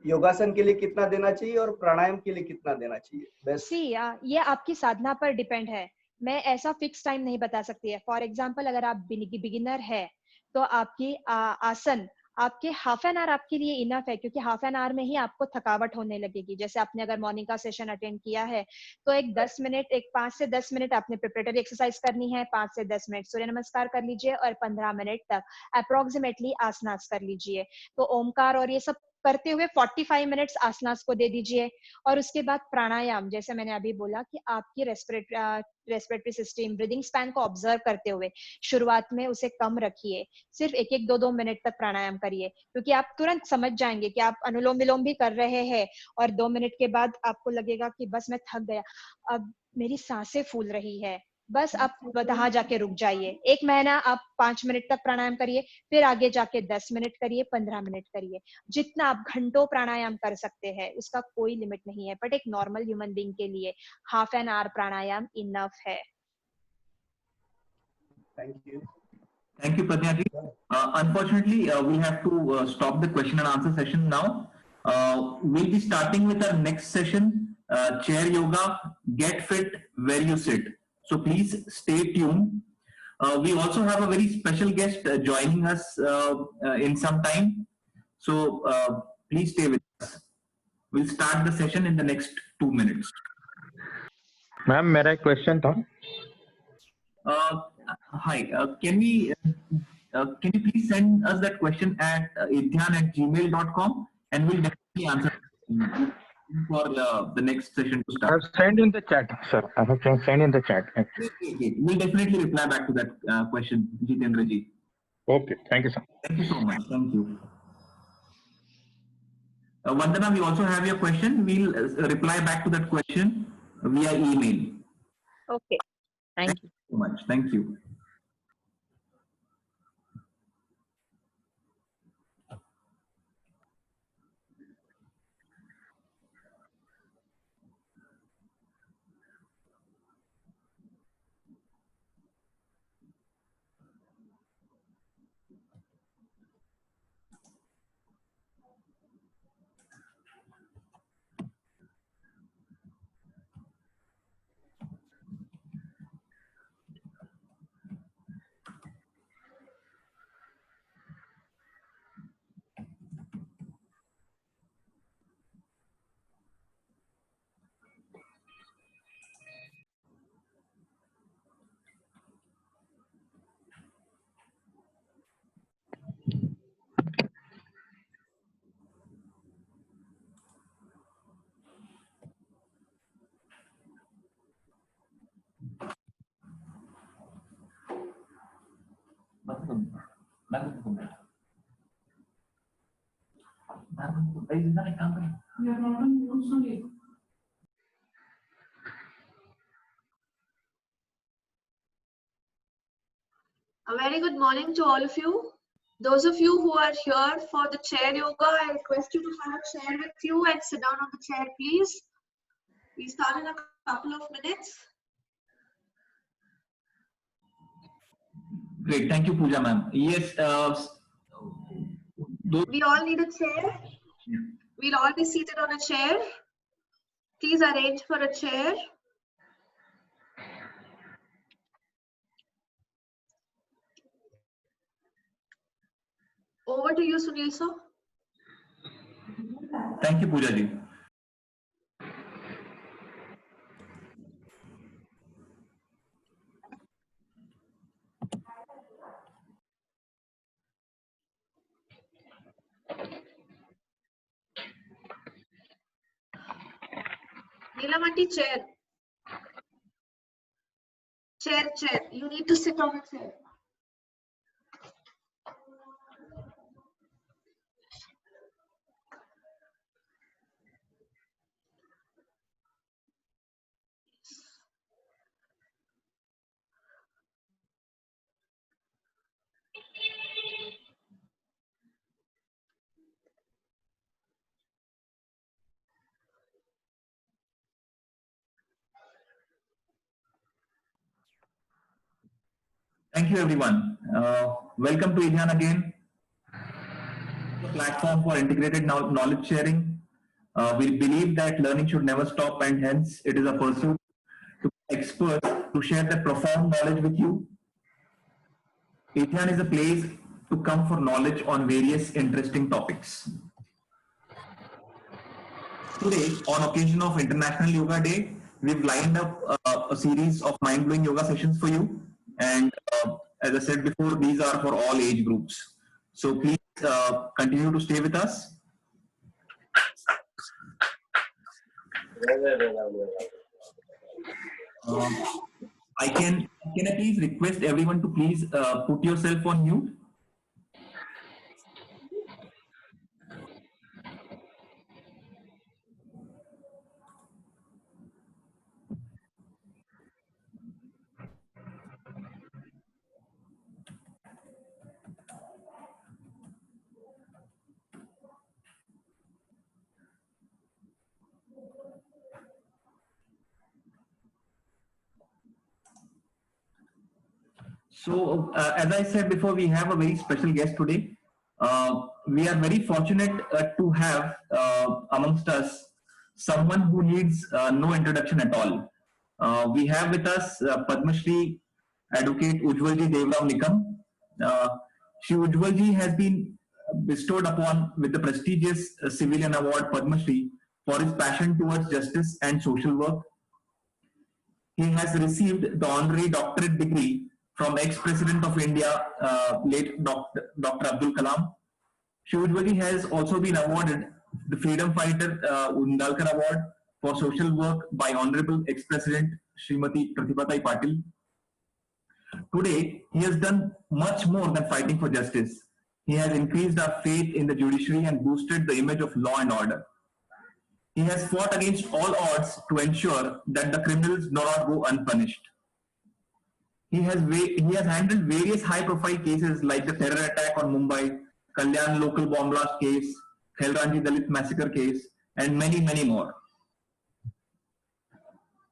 योगासन के लिए कितना देना चाहिए और प्राणायाम के लिए कितना देना चाहिए? बेस्ट सी ये आपकी साधना पर डिपेंड है, मैं ऐसा फिक्स टाइम नहीं बता सकती है। फॉर एग्जाम्पल, अगर आप बिगिनर है तो आपकी आसन आपके हाफ एन आवर आपके लिए इनफ है, क्योंकि हाफ एन आवर में ही आपको थकावट होने लगेगी। जैसे आपने अगर मॉर्निंग का सेशन अटेंड किया है तो एक 10 मिनट, एक 5 से 10 मिनट आपने प्रिपरेटरी एक्सरसाइज करनी है, 5 से 10 मिनट सूर्य नमस्कार कर लीजिए और 15 मिनट तक अप्रोक्सीमेटली आसनास कर लीजिए। तो ओमकार और ये सब करते हुए 45 मिनट्स आसनास को दे दीजिए। और उसके बाद प्राणायाम, जैसे मैंने अभी बोला कि आपकी रेस्पिरेटरी सिस्टम, ब्रीदिंग स्पैन को ऑब्जर्व करते हुए शुरुआत में उसे कम रखिए, सिर्फ 1-2 मिनट तक प्राणायाम करिए, क्योंकि आप तुरंत समझ जाएंगे कि आप अनुलोम विलोम भी कर रहे हैं और 2 मिनट के बाद आपको लगेगा कि बस मैं थक गया, अब मेरी सांसें फूल रही है, बस आप वहां जाके रुक जाइए। 1 महीना आप 5 मिनट तक प्राणायाम करिए, फिर आगे जाके 10 मिनट करिए, 15 मिनट करिए, जितना आप घंटों प्राणायाम कर सकते हैं उसका कोई लिमिट नहीं है। बट एक नॉर्मल ह्यूमन बीइंग के लिए half an hour pranayama enough है। Thank you, Pradnya ji. Unfortunately, we have to stop the question and answer session now. We'll be starting with our next session, chair yoga, get fit where you sit. So please stay tuned. We also have a very special guest joining us in some time. So please stay with us. We'll start the session in the next 2 minutes. Ma'am, मेरा एक question था। Hi, can you please send us that question at idhyan@gmail.com and we'll definitely answer for the next session to I start. have sent in the chat, sir. I have sent in the chat. Okay. We'll definitely reply back to that question, Jitendra ji. Okay, thank you, sir. Thank you so much. Thank you. Vandana, we also have your question. We'll reply back to that question via email. Okay, thank you so much. Thank you. A very good morning to all of you. Those of you who are here for the chair yoga, I request you to have a chair with you and sit down on the chair, please. We start in a couple of minutes. Great, thank you, Pooja ma'am. Yes, We all need a chair. We'll all be seated on a chair. Please arrange for a chair. Over to you, Sunil sir. thank you, Pooja ji. Nilamati, chair. Chair. You need to sit on a chair. Thank you, everyone. Welcome to Idhan again, the platform for integrated knowledge sharing. We believe that learning should never stop, and hence it is a pursuit to experts to share their profound knowledge with you. Idhan is a place to come for knowledge on various interesting topics. Today, on occasion of International Yoga Day, we've lined up a series of mind-blowing yoga sessions for you. And as I said before, these are for all age groups. So please continue to stay with us. Can I please request everyone to please put yourself on mute? So, as I said before, we have a very special guest today. We are very fortunate to have amongst us someone who needs no introduction at all. We have with us Padma Shri Advocate Ujjwalji Devrao Nikam. Shri Ujjwalji has been bestowed upon with the prestigious civilian award Padma Shri for his passion towards justice and social work. He has received the honorary doctorate degree from ex-President of India, late Dr. Abdul Kalam. Shri Ujjwalji has also been awarded the Freedom Fighter Undalkar Award for social work by Honorable ex-President Srimati Pratibha Patil. Today, he has done much more than fighting for justice. He has increased our faith in the judiciary and boosted the image of law and order. He has fought against all odds to ensure that the criminals do not go unpunished. He has handled various high-profile cases like the terror attack on Mumbai, Kalyan local bomb blast case, Khelranji Dalit massacre case, and many, many more.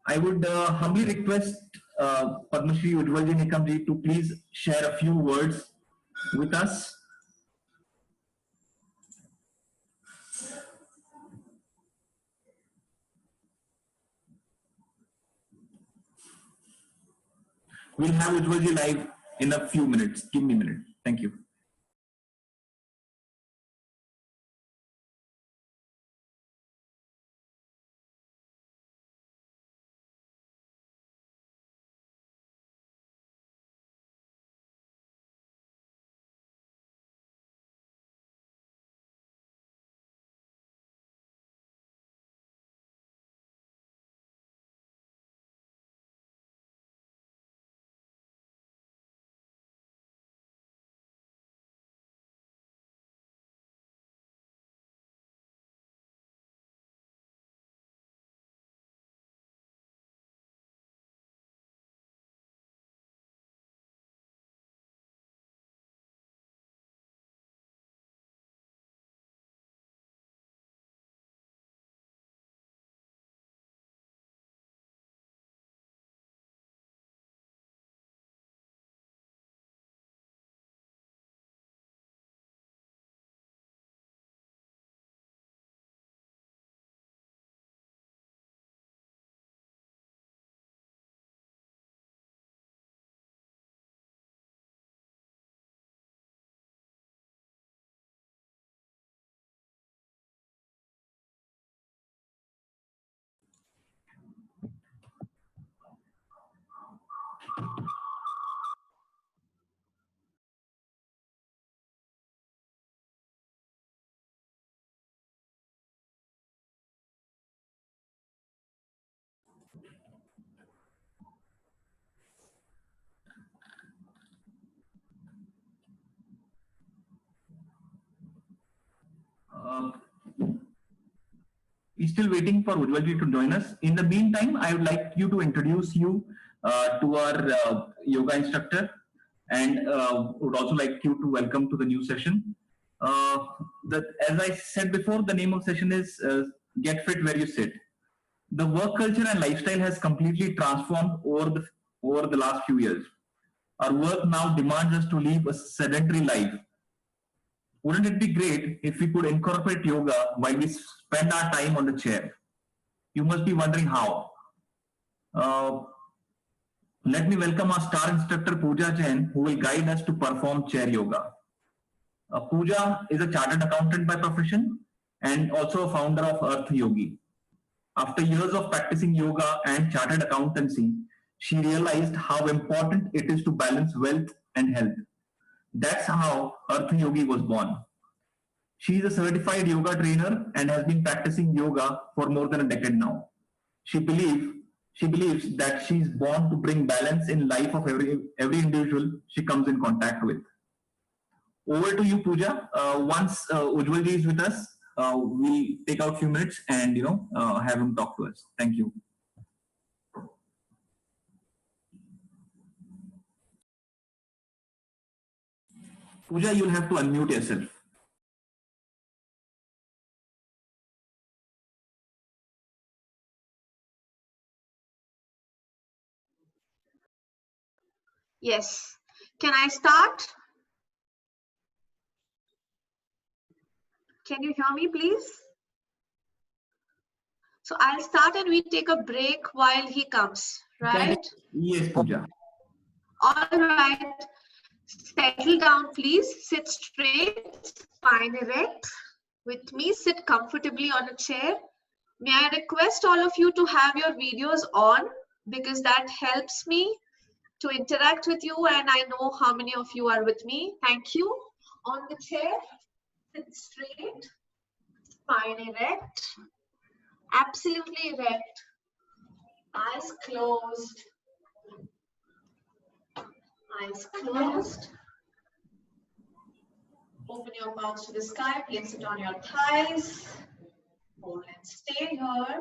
I would humbly request Padma Shri Ujjwalji Nikamji to please share a few words with us. We'll have Ujjwalji live in a few minutes. Give me a minute. Thank you. We're still waiting for Ujjwalji to join us. In the meantime, I would like you to introduce you to our yoga instructor, and would also like you to welcome to the new session. As I said before, the name of the session is Get Fit Where You Sit. The work culture and lifestyle has completely transformed over the last few years. Our work now demands us to live a sedentary life. Wouldn't it be great if we could incorporate yoga while we spend our time on the chair? You must be wondering how. Let me welcome our star instructor Pooja Jain, who will guide us to perform chair yoga. Pooja is a chartered accountant by profession and also a founder of Earth Yogi. After years of practicing yoga and chartered accountancy, she realized how important it is to balance wealth and health. That's how Earth Yogi was born. She is a certified yoga trainer and has been practicing yoga for more than a decade now. She believes that she is born to bring balance in life of every individual she comes in contact with. Over to you, Pooja. Once Ujjwalji is with us, we'll take out a few minutes and have him talk to us. Thank you. Pooja, you'll have to unmute yourself. Yes. Can I start? Can you hear me, please? So I'll start and we take a break while he comes, right? Yes, Pooja. All right. Settle down, please. Sit straight, spine erect. With me, sit comfortably on a chair. May I request all of you to have your videos on, because that helps me to interact with you and I know how many of you are with me. Thank you. On the chair, sit straight, spine erect, absolutely erect, eyes closed. Eyes closed. Open your palms to the sky, place it on your thighs. Hold and stay here.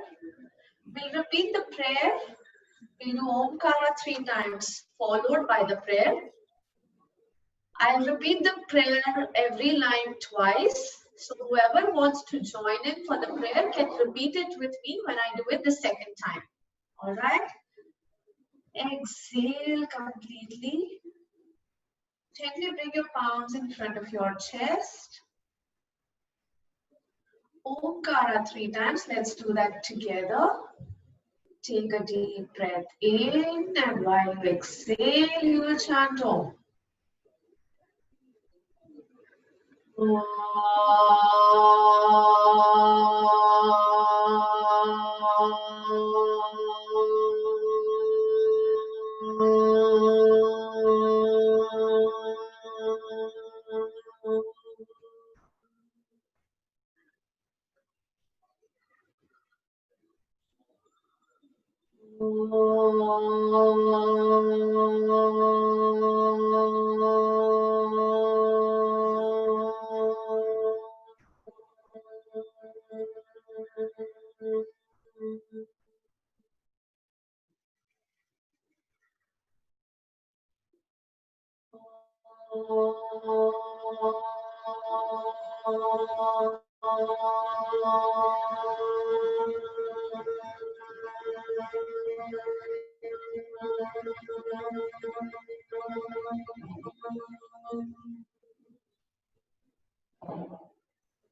We'll repeat the prayer. We'll do Omkara 3 times, followed by the prayer. I'll repeat the prayer every line twice. So whoever wants to join in for the prayer can repeat it with me when I do it the second time. All right? Exhale completely. Gently bring your palms in front of your chest. Omkara 3 times. Let's do that together. Take a deep breath in, and while you exhale, you will chant Om.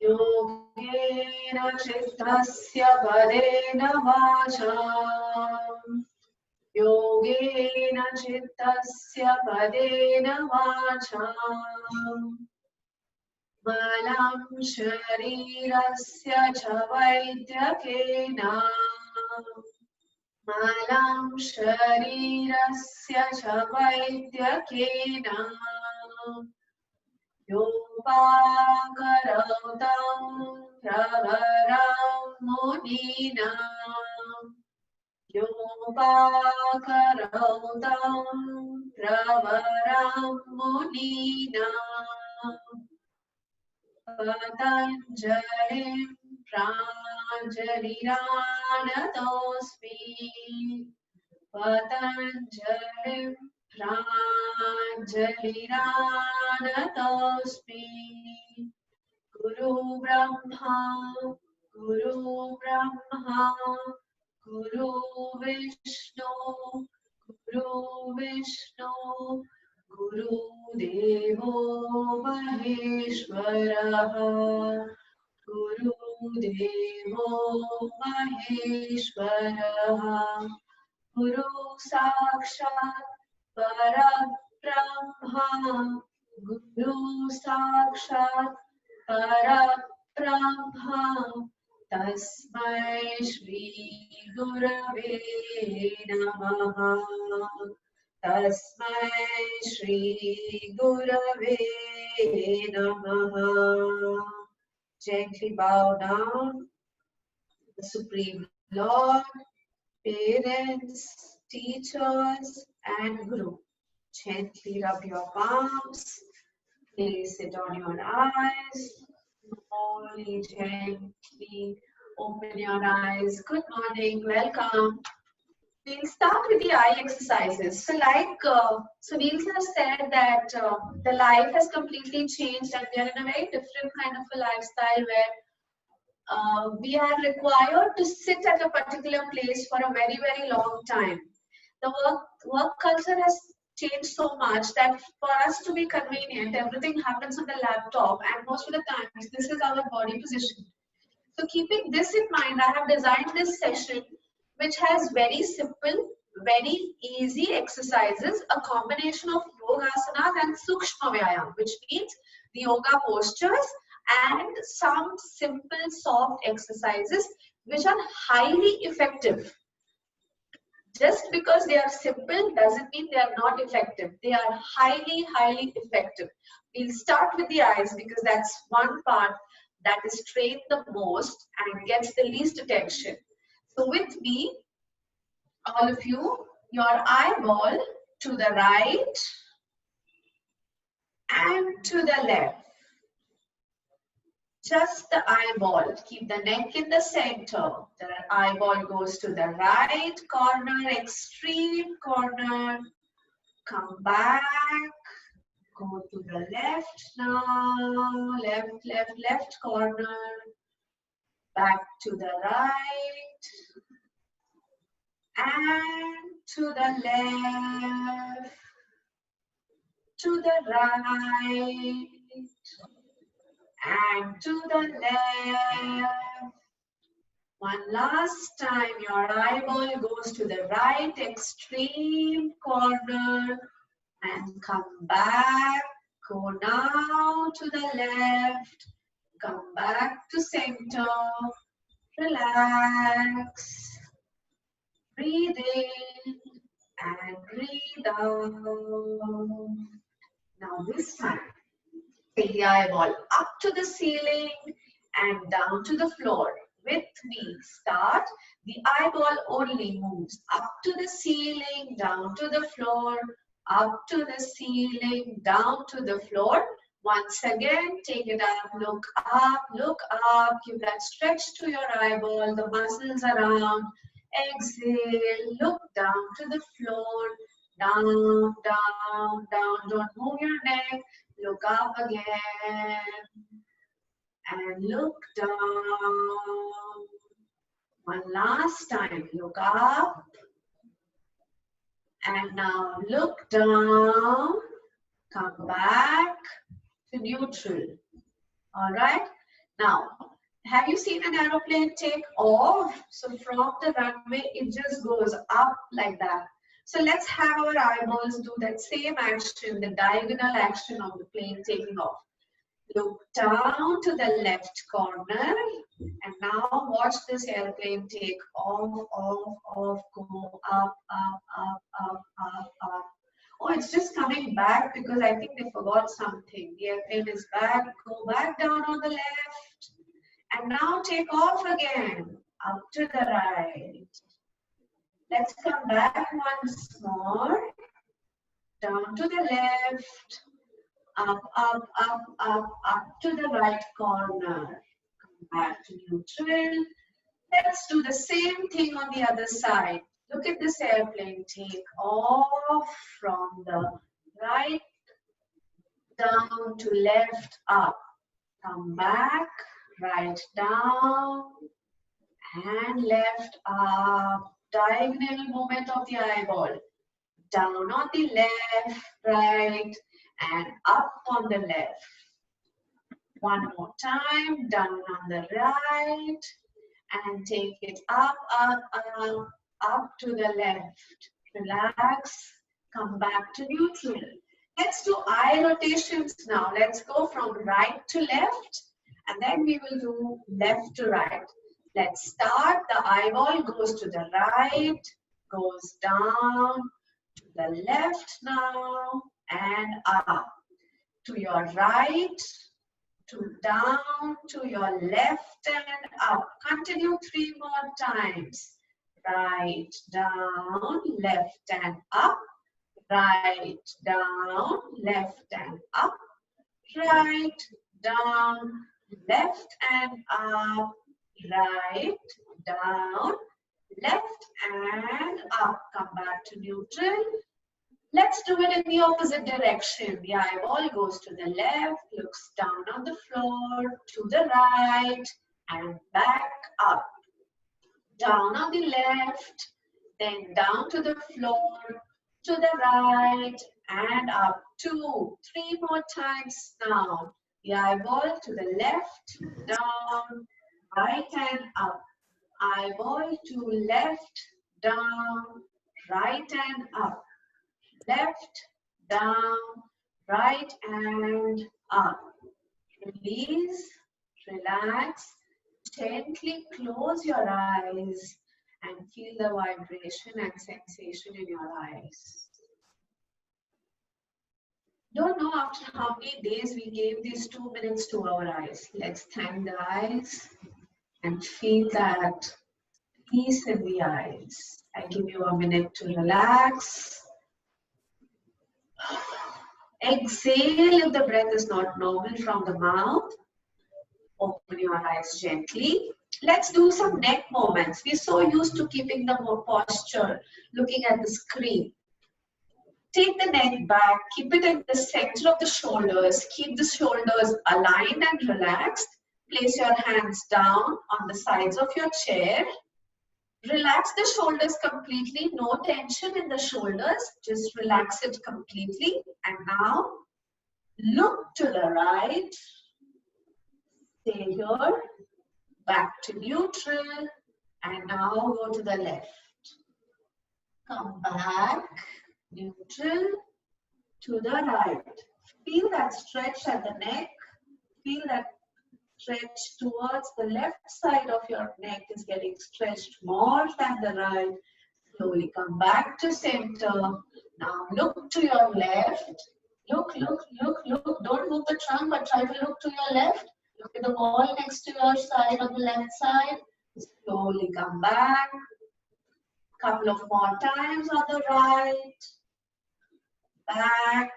Yogena chittasya padena vacha. Yogena chittasya padena vacha. Malam sharirasya cha vaidyakena. Malam sharirasya cha vaidyakena. Yopakarautam pravaram munina. Yopakarautam pravaram munina. Patanjalim Pranjaliranatosmi. Patanjalim Pranjaliranatosmi. Guru Brahma, Guru Brahma, Guru Vishnu, Guru Vishnu, Guru Devo Maheshwaraha, Guru Devo Maheshwaraha, Guru Sakshat Parabrahma, Guru Sakshat Parabrahma, Tasmai Shri Gurave Namaha. Tasmai Shri Gurave Namaha. Gently bow down to the Supreme Lord, parents, teachers, and Guru. Gently rub your palms. Place it on your eyes. Slowly, gently open your eyes. Good morning. Welcome. We'll start with the eye exercises. So Sunil sir said that the life has completely changed and we are in a very different kind of a lifestyle where we are required to sit at a particular place for a very, very long time. The work culture has changed so much that for us to be convenient, everything happens on the laptop, and most of the times this is our body position. So keeping this in mind, I have designed this session which has very simple, very easy exercises, a combination of yogasanas and sukshma vyayam, which means the yoga postures and some simple soft exercises which are highly effective. Just because they are simple doesn't mean they are not effective. They are highly, highly effective. We'll start with the eyes because that's one part that is trained the most and gets the least attention. So with me, all of you, your eyeball to the right and to the left. Just the eyeball. Keep the neck in the center. The eyeball goes to the right corner, extreme corner. Come back. Go to the left now. Left, left, left corner. Back to the right. And to the left. To the right. And to the left. One last time, your eyeball goes to the right extreme corner and come back. Go now to the left. Come back to center. Relax. Breathe in and breathe out. Now this time, take the eyeball up to the ceiling and down to the floor. With me, start. The eyeball only moves up to the ceiling, down to the floor, up to the ceiling, down to the floor. Once again, take it up, look up, give that stretch to your eyeball, the muscles around. Exhale, look down to the floor, down, down, down. Don't move your neck. Look up again and look down. One last time, look up and now look down. Come back to neutral. All right. Now, have you seen an aeroplane take off? So from the runway, it just goes up like that. So let's have our eyeballs do that same action, the diagonal action of the plane taking off. Look down to the left corner and now watch this airplane take off, go up, up, up, up, up, up. Oh, it's just coming back because I think they forgot something. The airplane is back, go back down on the left and now take off again, up to the right. Let's come back once more, down to the left, up, up, up, up, up to the right corner. Come back to neutral. Let's do the same thing on the other side. Look at this airplane. Take off from the right down to left up. Come back, right down and left up. Diagonal movement of the eyeball. Down on the left, right and up on the left. One more time, down on the right and take it up, up, up, up to the left. Relax, come back to neutral. Let's do eye rotations now. Let's go from right to left and then we will do left to right. Let's start. The eyeball goes to the right, goes down to the left now and up. To your right, to down, to your left and up. Continue 3 more times. Right, down, left and up. Right, down, left and up. Right, down, left and up. Right, down, left and up. Come back to neutral. Let's do it in the opposite direction. The eyeball goes to the left, looks down on the floor, to the right, and back up. Down on the left, then down to the floor, to the right, and up. 2, 3 more times now. The eyeball to the left, down, right and up. Eyeball to left, down, right and up. Left, down, right and up. Release, relax, gently close your eyes and feel the vibration and sensation in your eyes. Don't know after how many days we gave these 2 minutes to our eyes. Let's thank the eyes and feel that peace in the eyes. I give you a minute to relax. Exhale if the breath is not normal from the mouth. Open your eyes gently. Let's do some neck movements. We're so used to keeping the posture, looking at the screen. Take the neck back, keep it in the center of the shoulders. Keep the shoulders aligned and relaxed. Place your hands down on the sides of your chair. Relax the shoulders completely, no tension in the shoulders, just relax it completely. And now, look to the right, stay here, back to neutral, and now go to the left. Come back, neutral, to the right. Feel that stretch at the neck, feel that stretch towards the left side of your neck is getting stretched more than the right. Slowly come back to center. Now look to your left. Look, look, look, look. Don't move the trunk, but try to look to your left. Look at the wall next to your side on the left side. Slowly come back. Couple of more times on the right. Back.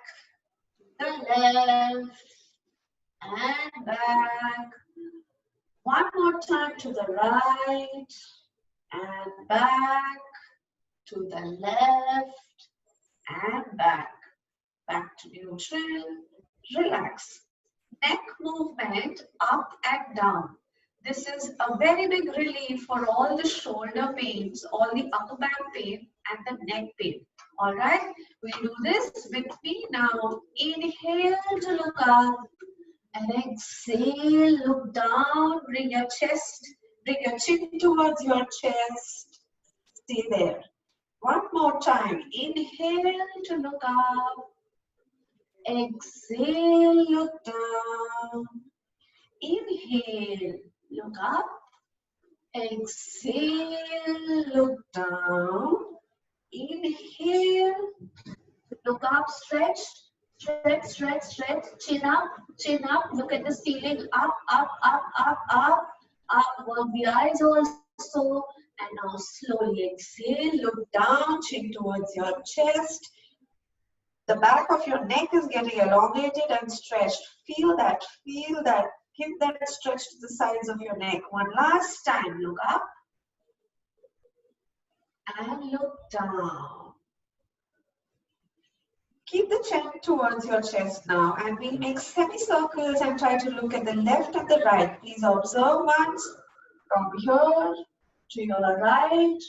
To the left. And back. One more time to the right and back, to the left and back. Back to neutral. Relax. Neck movement up and down. This is a very big relief for all the shoulder pains, all the upper back pain and the neck pain. All right, we'll do this with me now. Inhale to look up. And exhale, look down, bring your chin towards your chest. Stay there. One more time. Inhale to look up. Exhale, look down. Inhale, look up. Exhale, look down. Inhale, look up, stretch. Stretch, stretch, stretch, chin up, look at the ceiling, up, up, up, up, up, up, work the eyes also, and now slowly exhale, look down, chin towards your chest, The back of your neck is getting elongated and stretched. Feel that, feel that. Give that stretch to the sides of your neck. One last time. Look up and look down. Keep the chin towards your chest now, and we'll make semicircles and try to look at the left and the right. Please observe once. From here to your right.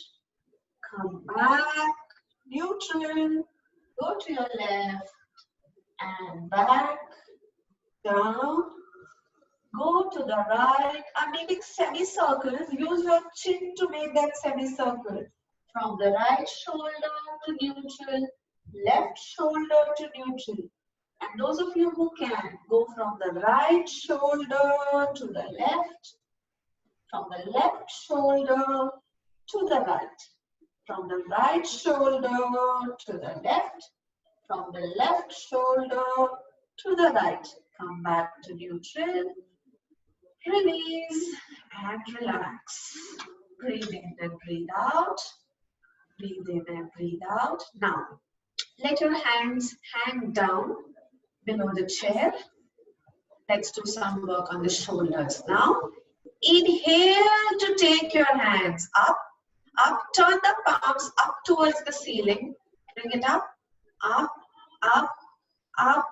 Come back. Neutral. Go to your left and back. Down. Go to the right. I'm making semicircles. Use your chin to make that semicircle. From the right shoulder to neutral, left shoulder to neutral. And those of you who can, go from the right shoulder to the left, from the left shoulder to the right, from the right shoulder to the left, from the left shoulder to the right. Come back to neutral. Release and relax. Breathe in and breathe out. Breathe in and breathe out. Now, let your hands hang down below the chair. Let's do some work on the shoulders now. Inhale to take your hands up. Up. Turn the palms up towards the ceiling. Bring it up. Up, up, up,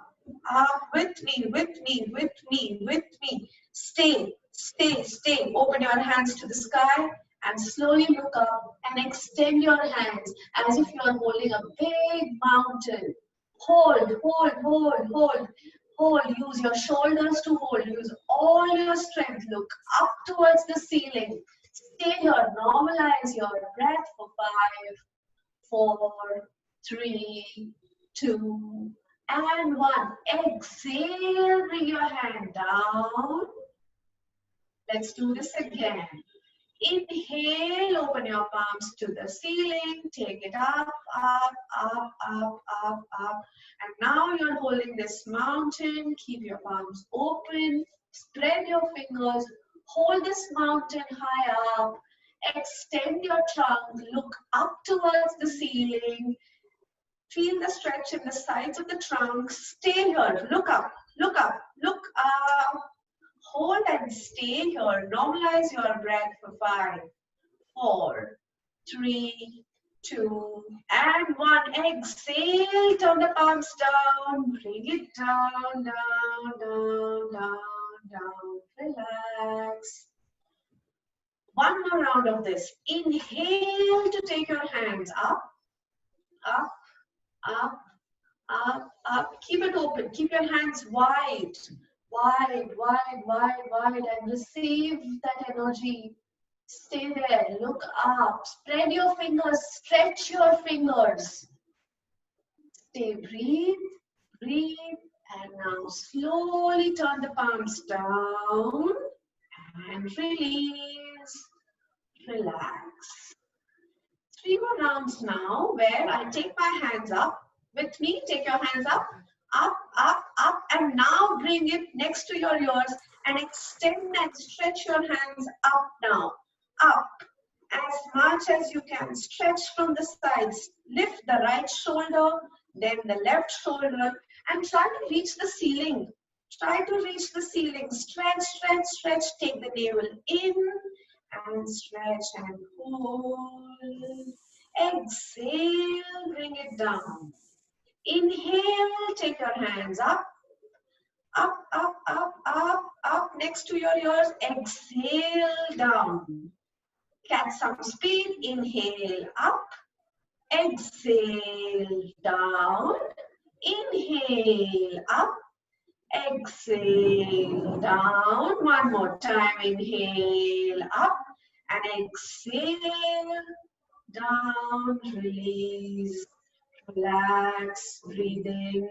up. With me, with me, with me, with me. Stay, stay, stay. Open your hands to the sky and slowly look up and extend your hands as if you are holding a big mountain. Hold, hold, hold, hold, hold. Use your shoulders to hold. Use all your strength. Look up towards the ceiling. Stay here. Normalize your breath for 5, 4, 3, 2, and 1. Exhale. Bring your hand down. Let's do this again. Inhale, open your palms to the ceiling, take it up, up, up, up, up, up. And now you're holding this mountain. Keep your palms open, spread your fingers, hold this mountain high up, extend your trunk, look up towards the ceiling. Feel the stretch in the sides of the trunk. Stay here, look up, look up, look up. Hold and stay here. Normalize your breath for 5, 4, 3, 2, and 1. Exhale. Turn the palms down. Bring it down, down, down, down, down. Relax. One more round of this. Inhale to take your hands up, up, up, up, up. Keep it open. Keep your hands wide. Wide, wide, wide, wide, and receive that energy. Stay there, look up, spread your fingers, stretch your fingers. Stay, breathe, breathe, and now slowly turn the palms down and release, relax. 3 more rounds now where I take my hands up. With me, take your hands up. Up, up, up, and now bring it next to your ears and extend and stretch your hands up now. Up, as much as you can. Stretch from the sides. Lift the right shoulder, then the left shoulder, and try to reach the ceiling. Try to reach the ceiling. Stretch, stretch, stretch. Take the navel in and stretch and pull. Exhale, bring it down. Inhale, take your hands up, up, up, up, up, up, next to your ears. Exhale, down. Catch some speed. Inhale, up. Exhale, down. Inhale, up. Exhale, down. One more time. Inhale, up. And exhale, down. Release. Relax, breathe in,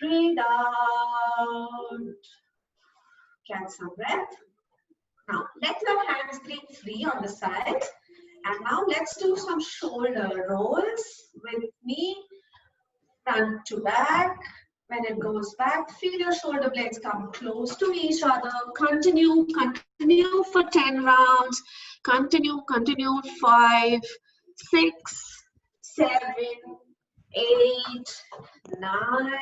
breathe out. Catch some breath. Now, let your hands be free on the sides. And now let's do some shoulder rolls with me, front to back. When it goes back, feel your shoulder blades come close to each other. Continue, continue for 10 rounds. Continue, continue, 5, 6, 7, 8, 9,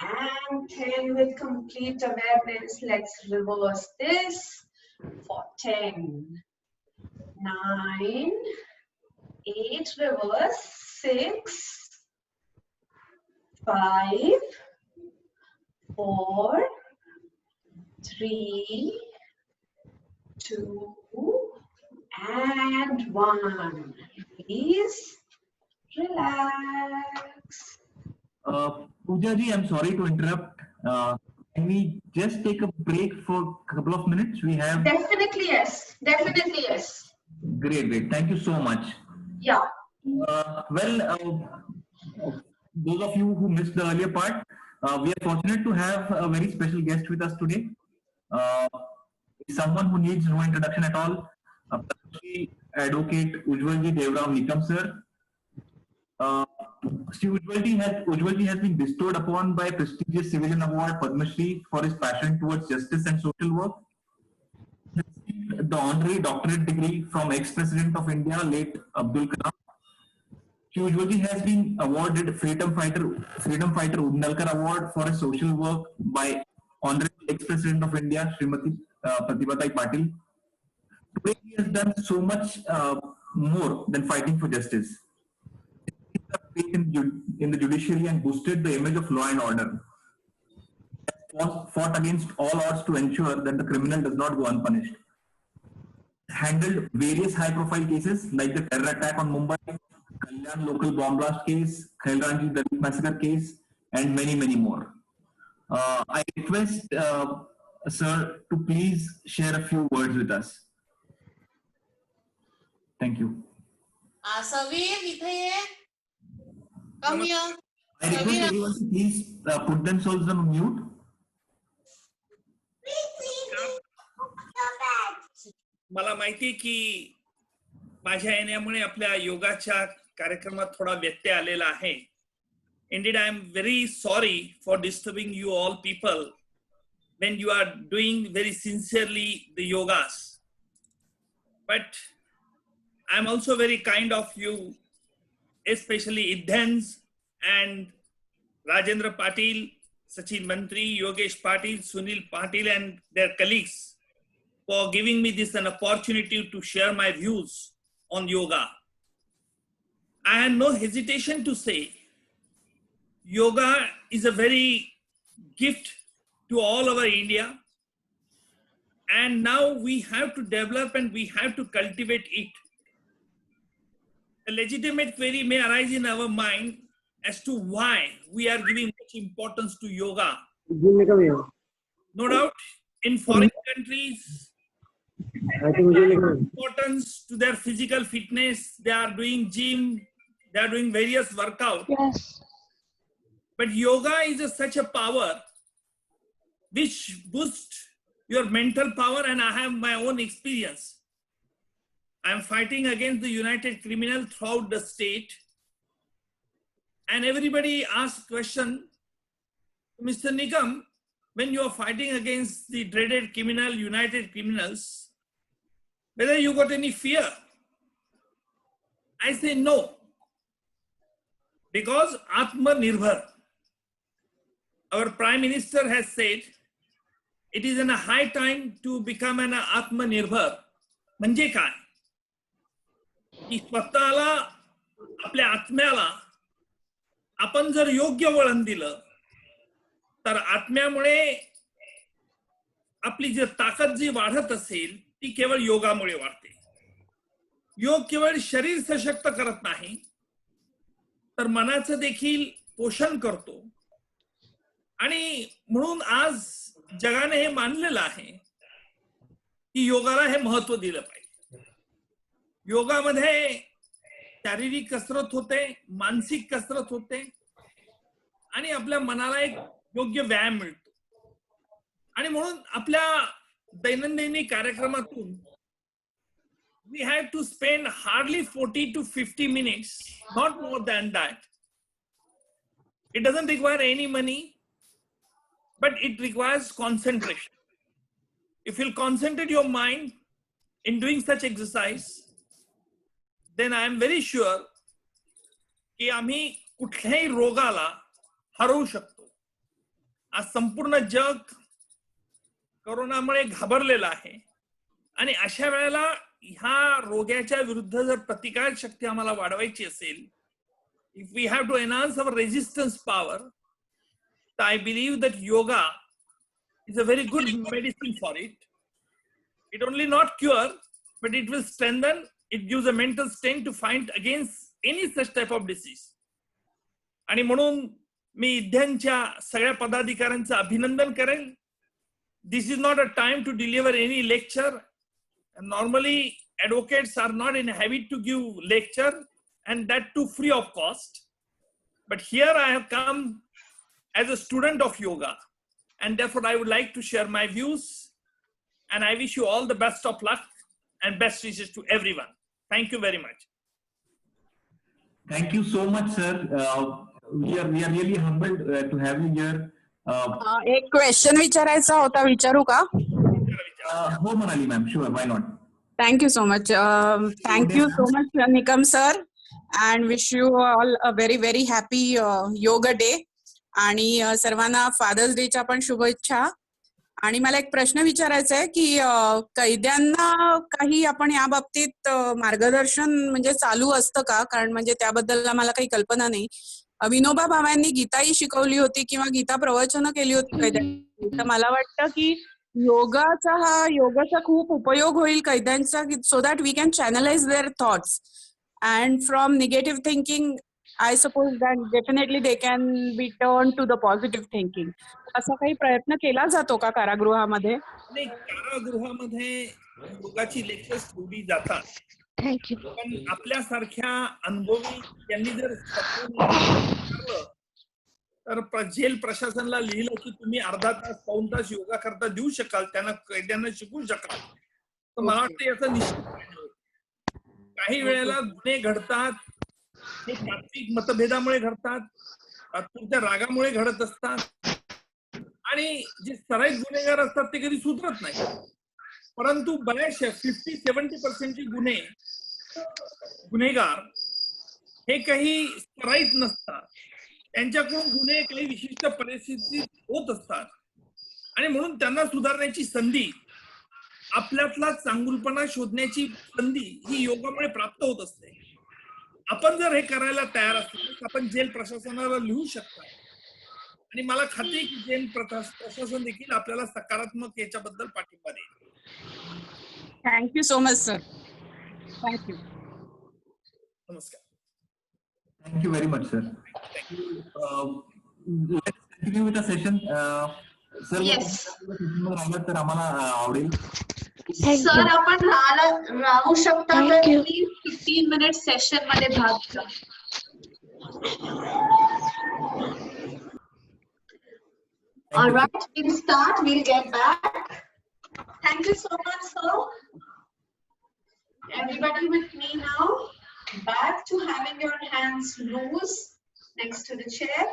and 10 with complete awareness. Let's reverse this for 10, 9, 8, reverse, 6, 5, 4, 3, 2, and 1. Please relax. Pooja ji, I'm sorry to interrupt. Can we just take a break for a couple of minutes? We have Definitely yes. Definitely yes. great. Thank you so much. Yeah. Those of you who missed the earlier part, we are fortunate to have a very special guest with us today. Someone who needs no introduction at all. Advocate Ujjwalji Devram Nikam sir. Shri Ujjwalji has been bestowed upon by prestigious civilian award Padma Shri for his passion towards justice and social work. He received the honorary doctorate degree from ex-president of India, late Abdul Kalam. Shri Ujjwalji has been awarded Freedom Fighter Udnalkar Award for his social work by honorary ex-president of India, Srimati Pratibha Patil. Today he has done so much more than fighting for justice. In the judiciary and boosted the image of law and order. Fought against all odds to ensure that the criminal does not go unpunished. Handled various high-profile cases like the terror attack on Mumbai, Kalyan local bomb blast case, Khailranji Dalit massacre case, and many more. I request sir to please share a few words with us. Thank you. Savir, come here. I request everyone to please put themselves on mute. मला माहिती की माझ्या येण्यामुळे आपल्या योगाच्या कार्यक्रमात थोडा व्यत्यय आलेला आहे. Indeed, I am very sorry for disturbing you all people when you are doing very sincerely the yogas. But I am also very kind of you, especially Idhans and Rajendra Patil, Sachin Mantri, Yogesh Patil, Sunil Patil and their colleagues for giving me this an opportunity to share my views on yoga. I have no hesitation to say yoga is a very gift to all over India, and now we have to develop and we have to cultivate it. A legitimate query may arise in our mind as to why we are giving much importance to yoga. No doubt, in foreign countries, importance to their physical fitness, they are doing gym, they are doing various workouts. Yes. But yoga is such a power which boosts your mental power, and I have my own experience. I am fighting against the United Criminal throughout the state, and everybody asks question, Mr. Nikam, when you are fighting against the dreaded criminal, United Criminals, whether you got any fear? I say no, because Atmanirbhar, our Prime Minister has said, it is in a high time to become an Atmanirbhar. म्हणजे काय? की स्वतःला, आपल्या आत्म्याला आपण जर योग्य वळण दिलं तर आत्म्यामुळे आपली जी ताकद जी वाढत असेल ती केवळ योगामुळे वाढते. योग केवळ शरीर सशक्त करत नाही तर मनाचं देखील पोषण करतो. आणि म्हणून आज जगाने हे मानलेलं आहे की योगाला हे महत्व दिलं पाहिजे. योगामध्ये शारीरिक कसरत होते, मानसिक कसरत होते आणि आपल्या मनाला एक योग्य व्यायाम मिळतो. आणि म्हणून आपल्या दैनंदिन कार्यक्रमातून we have to spend hardly 40 to 50 minutes, not more than that. It doesn't require any money, but it requires concentration. If you'll concentrate your mind in doing such exercise, then I am very sure की आम्ही कुठल्याही रोगाला हरवू शकतो. आज संपूर्ण जग कोरोनामुळे घाबरलेलं आहे आणि अशा वेळेला ह्या रोगाच्या विरुद्ध जर प्रतिकार शक्ती आम्हाला वाढवायची असेल, if we have to enhance our resistance power, I believe that yoga is a very good medicine for it. It only not cure, but it will strengthen. It gives a mental strength to fight against any such type of disease. आणि म्हणून मी इद्यांच्या सगळ्या पदाधिकाऱ्यांचं अभिनंदन करेल. This is not a time to deliver any lecture. And normally, advocates are not in a habit to give lecture, and that too free of cost. But here I have come as a student of yoga, and therefore I would like to share my views. And I wish you all the best of luck and best wishes to everyone. Thank you very much. Thank you so much, sir. We are really humbled to have you here. एक question विचारायचा होता, विचारू का? हो म्हणाली ma'am, sure, why not. Thank you so much. Thank you so much, Nikam sir, and wish you all a very very happy yoga day. आणि सर्वांना fathers डेच्या पण शुभेच्छा. आणि मला एक प्रश्न विचारायचा आहे की कैद्यांना काही आपण या बाबतीत मार्गदर्शन म्हणजे चालू असतं का? कारण म्हणजे त्याबद्दल मला काही कल्पना नाही. विनोबा भावेंनी गीताही शिकवली होती किंवा गीता प्रवचनं केली होती कैद्यांनी. तर मला वाटतं की योगाचा खूप उपयोग होईल कैद्यांचा, so that we can channelise their thoughts and from negative thinking I suppose that definitely they can be turned to the positive thinking. असा काही प्रयत्न केला जातो का कारागृहामध्ये? नाही, कारागृहामध्ये योगाची लेक्चर्स ठेवली जातात. थँक्यू. पण आपल्यासारख्या अनुभवी त्यांनी जर तर जेल प्रशासनाला लिहिलं की तुम्ही अर्धा तास पाऊण तास योगा करता देऊ शकाल, त्यांना कैद्यांना शिकवू शकाल, तर मला वाटतं याचा निश्चित काही वेळेला गुन्हे घडतात, हे तात्विक मतभेदामुळे घडतात, तात्पुरत्या रागामुळे घडत असतात आणि जे सराईत गुन्हेगार असतात ते कधी सुधरत नाही. परंतु बऱ्याचशा 50-70% गुन्हेगार हे काही सराईत नसतात, त्यांच्याकडून गुन्हे काही विशिष्ट परिस्थितीत होत असतात आणि म्हणून त्यांना सुधारण्याची संधी, आपल्यातला चांगुलपणा शोधण्याची संधी ही योगामुळे प्राप्त होत असते. आपण जर हे करायला तयार असलो तर आपण जेल प्रशासनाला लिहू शकता आणि मला खात्री आहे की जेल प्रशासन देखील आपल्याला सकारात्मक याच्याबद्दल पाठिंबा देईल. Thank you so much sir. Thank you. नमस्कार. Thank you very much, sir. Let's continue with the session. Sir, Yes. तर आम्हाला आवडेल. सर आपण राहू शकता तर Thank you. Please 15 minute session मध्ये भाग घ्या. All right, we'll start. We'll get back. Thank you so much, sir. Everybody with me now. Back to having your hands loose next to the chair.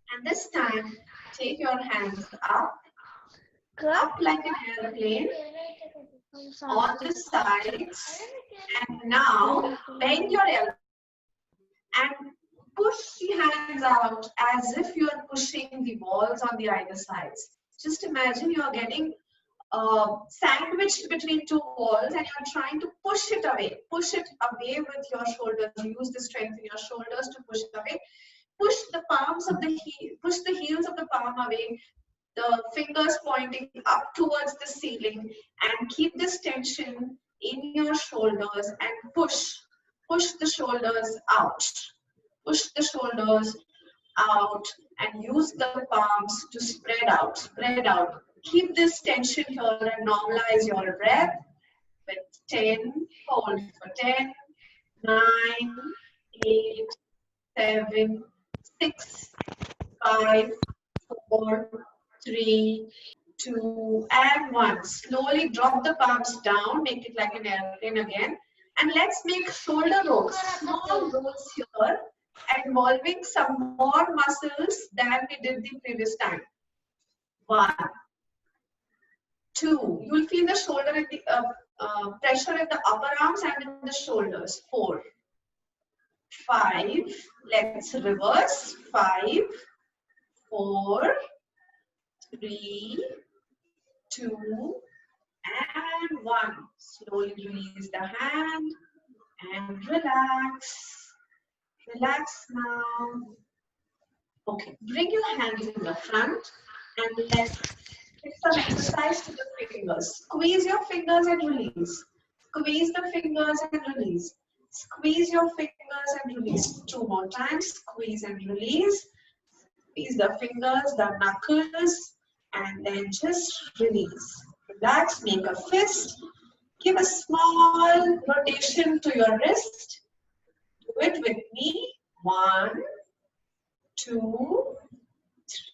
And this time, take your hands up like an airplane on the sides. And now, bend your elbow and push the hands out as if you are pushing the walls on the either sides. Just imagine you are getting sandwiched between two walls and you're trying to push it away. Push it away with your shoulders. Use the strength in your shoulders to push it away. Push the palms of the push the heels of the palm away. The fingers pointing up towards the ceiling, and keep this tension in your shoulders and push the shoulders out. Push the shoulders out and use the palms to spread out. Keep this tension here and normalize your breath with 10. Hold for 10, 9, 8, 7, 6, 5, 4, 3, 2, and 1. Slowly drop the palms down, make it like an airplane again. And let's make shoulder rolls, small rolls here, involving some more muscles than we did the previous time. 1, 2, you will feel the shoulder in the pressure in the upper arms and in the shoulders. 4, 5. Let's reverse. 5, 4, 3, 2, and 1. Slowly release the hand and relax. Relax now. Okay, bring your hands in the front and let's give some exercise to the fingers. Squeeze your fingers and release. Squeeze the fingers and release. Squeeze your fingers and release. 2 more times. Squeeze and release. Squeeze the fingers, the knuckles, and then just release. Relax, make a fist. Give a small rotation to your wrist. Do it with me. 1, 2,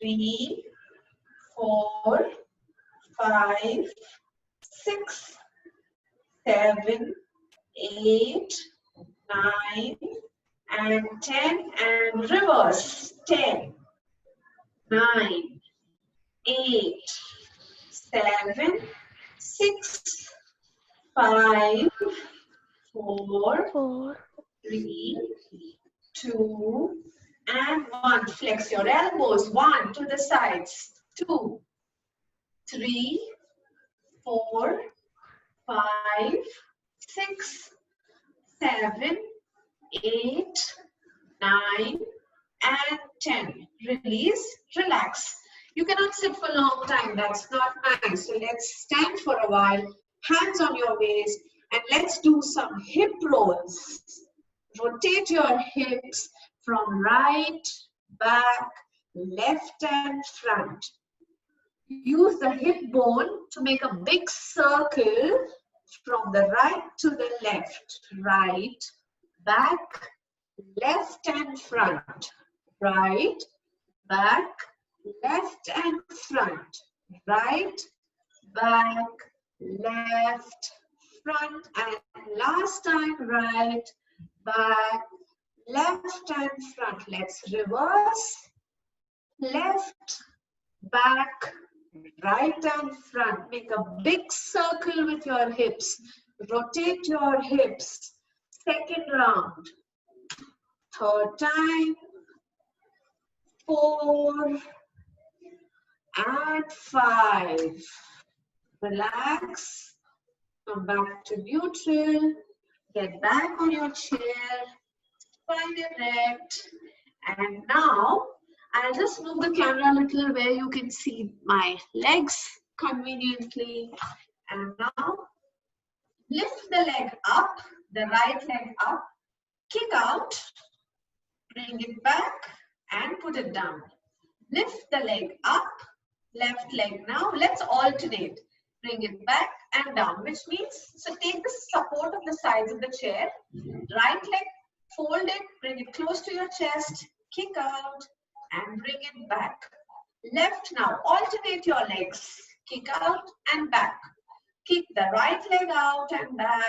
3, 4, 5, 6, 7, 8, 9, and 10, and reverse. 10, 9, 8, 7, 6, 5, 4, 3, 2, and 1. Flex your elbows. 1 to the sides. 2, 3, 4, 5, 6, 7, 8, 9, and 10. Release, relax. You cannot sit for a long time. That's not nice. So let's stand for a while. Hands on your waist. And let's do some hip rolls. Rotate your hips from right, back, left, and front. Use the hip bone to make a big circle from the right to the left. Right, back, left, and front. Right, back, left, and front. Right, back, left, front, and last time right, back, left, and front. Let's reverse. Left, back, right, and front. Make a big circle with your hips. Rotate your hips. Second round. Third time. 4 and 5. Relax. Come back to neutral. Get back on your chair. Spine erect. And now, I'll just move the camera a little where you can see my legs conveniently. And now, lift the leg up, the right leg up, kick out, bring it back, and put it down. Lift the leg up, left leg now. Let's alternate. Bring it back and down, which means, so take the support of the sides of the chair. Right leg, fold it, bring it close to your chest, kick out, and bring it back. Left now, alternate your legs. Kick out and back. Kick the right leg out and back.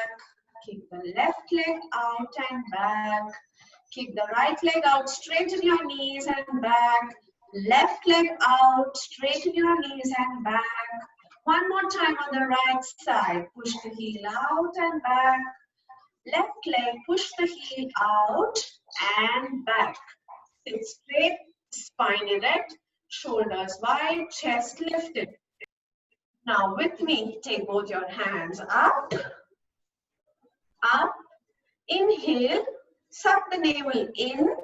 Kick the left leg out and back. Kick the right leg out, straighten your knees and back. Left leg out, straighten your knees and back. One more time on the right side. Push the heel out and back. Left leg, push the heel out and back. Sit straight, spine erect, shoulders wide, chest lifted. Now with me, take both your hands up, up, inhale, suck the navel in,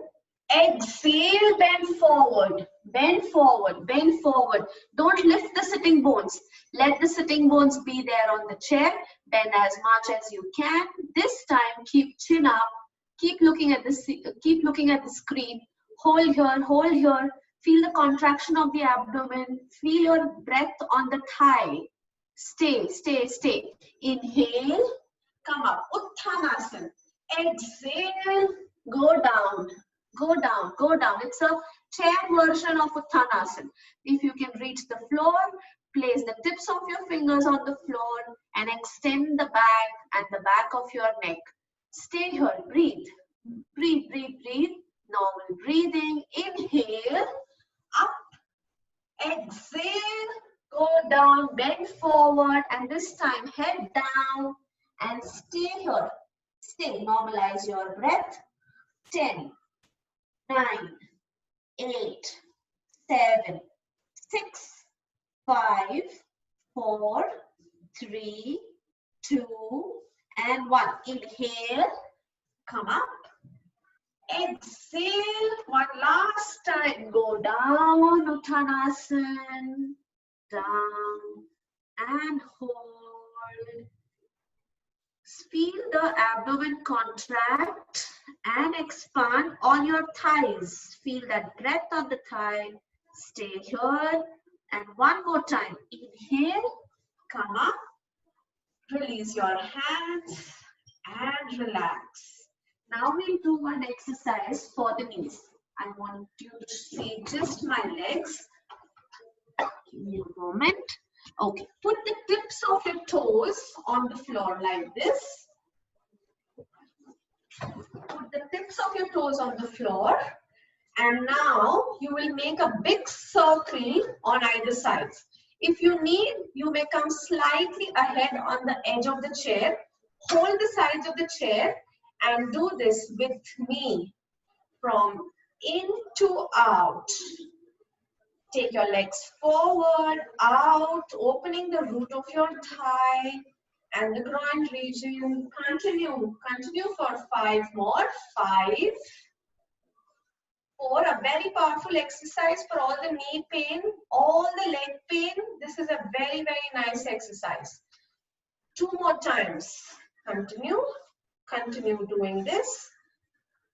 exhale, bend forward, bend forward, bend forward. Don't lift the sitting bones. Let the sitting bones be there on the chair. Bend as much as you can. This time, keep chin up. Keep looking at the screen. Hold here. Feel the contraction of the abdomen. Feel your breath on the thigh. Stay, stay, stay. Inhale, come up. Uttanasana. Exhale, go down. Go down, go down. It's a chair version of Uttanasana. If you can reach the floor, place the tips of your fingers on the floor and extend the back and the back of your neck. Stay here, breathe. Breathe, breathe, breathe. Normal breathing. Inhale, up. Exhale, go down, bend forward, and this time head down and stay here. Stay, normalize your breath. 10, 9, 8, 7, 6, 5, 4, 3, 2, and 1. Inhale, come up. Exhale, one last time. Go down, Uttanasana. Down and hold. Feel the abdomen contract and expand on your thighs. Feel that breadth of the thigh. Stay here. And one more time. Inhale, come up. Release your hands and relax. Now we'll do one exercise for the knees. I want you to see just my legs. Give me a moment. Okay, put the tips of your toes on the floor like this. Put the tips of your toes on the floor. And now you will make a big circle on either sides. If you need, you may come slightly ahead on the edge of the chair. Hold the sides of the chair and do this with me from in to out. Take your legs forward, out, opening the root of your thigh and the groin region. Continue for 5 more. 5. 4, a very powerful exercise for all the knee pain, all the leg pain. This is a very, very nice exercise. 2 more times. Continue doing this.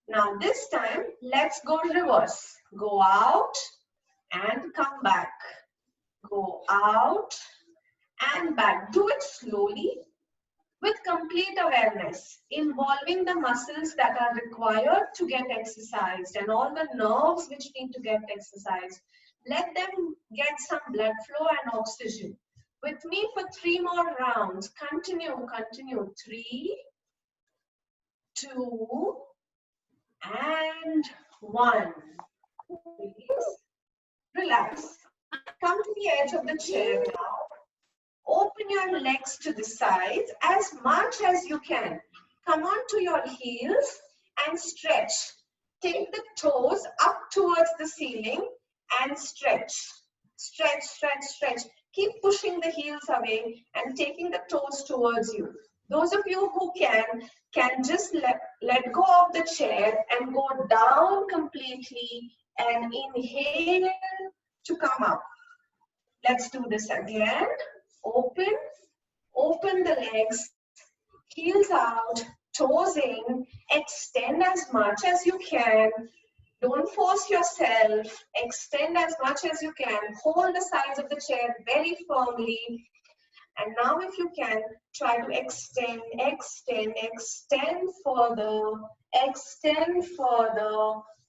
Now this time, let's go reverse. Go out and come back. Go out and back. Do it slowly with complete awareness, involving the muscles that are required to get exercised and all the nerves which need to get exercised. Let them get some blood flow and oxygen. With me for 3 more rounds. Continue. 3, 2, and 1. Release. Relax. Come to the edge of the chair now. Open your legs to the sides as much as you can. Come on to your heels and stretch. Take the toes up towards the ceiling and stretch. Stretch. Keep pushing the heels away and taking the toes towards you. Those of you who can just let go of the chair and go down completely and inhale to come up. Let's do this again. Open the legs, heels out, toes in, extend as much as you can. Don't force yourself, extend as much as you can. Hold the sides of the chair very firmly. And now if you can, try to extend further,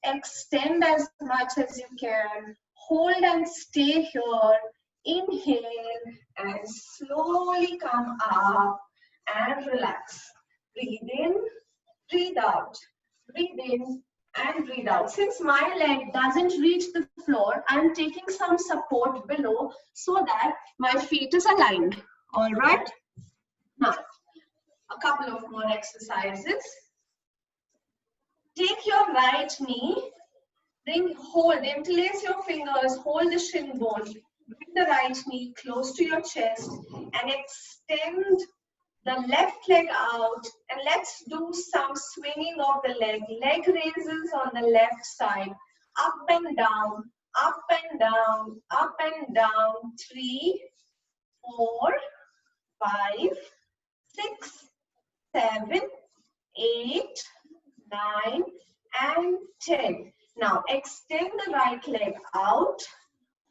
extend as much as you can. Hold and stay here. Inhale and slowly come up and relax. Breathe in, breathe out. Breathe in and breathe out. Since my leg doesn't reach the floor, I'm taking some support below so that my feet is aligned. All right? Now, a couple of more exercises. Take your right knee, interlace your fingers, hold the shin bone. Bring the right knee close to your chest and extend the left leg out, and let's do some swinging of the leg raises on the left side, up and down, up and down, up and down. 3, 4, 5, 6, 7, 8, 9, and 10. Now extend the right leg out,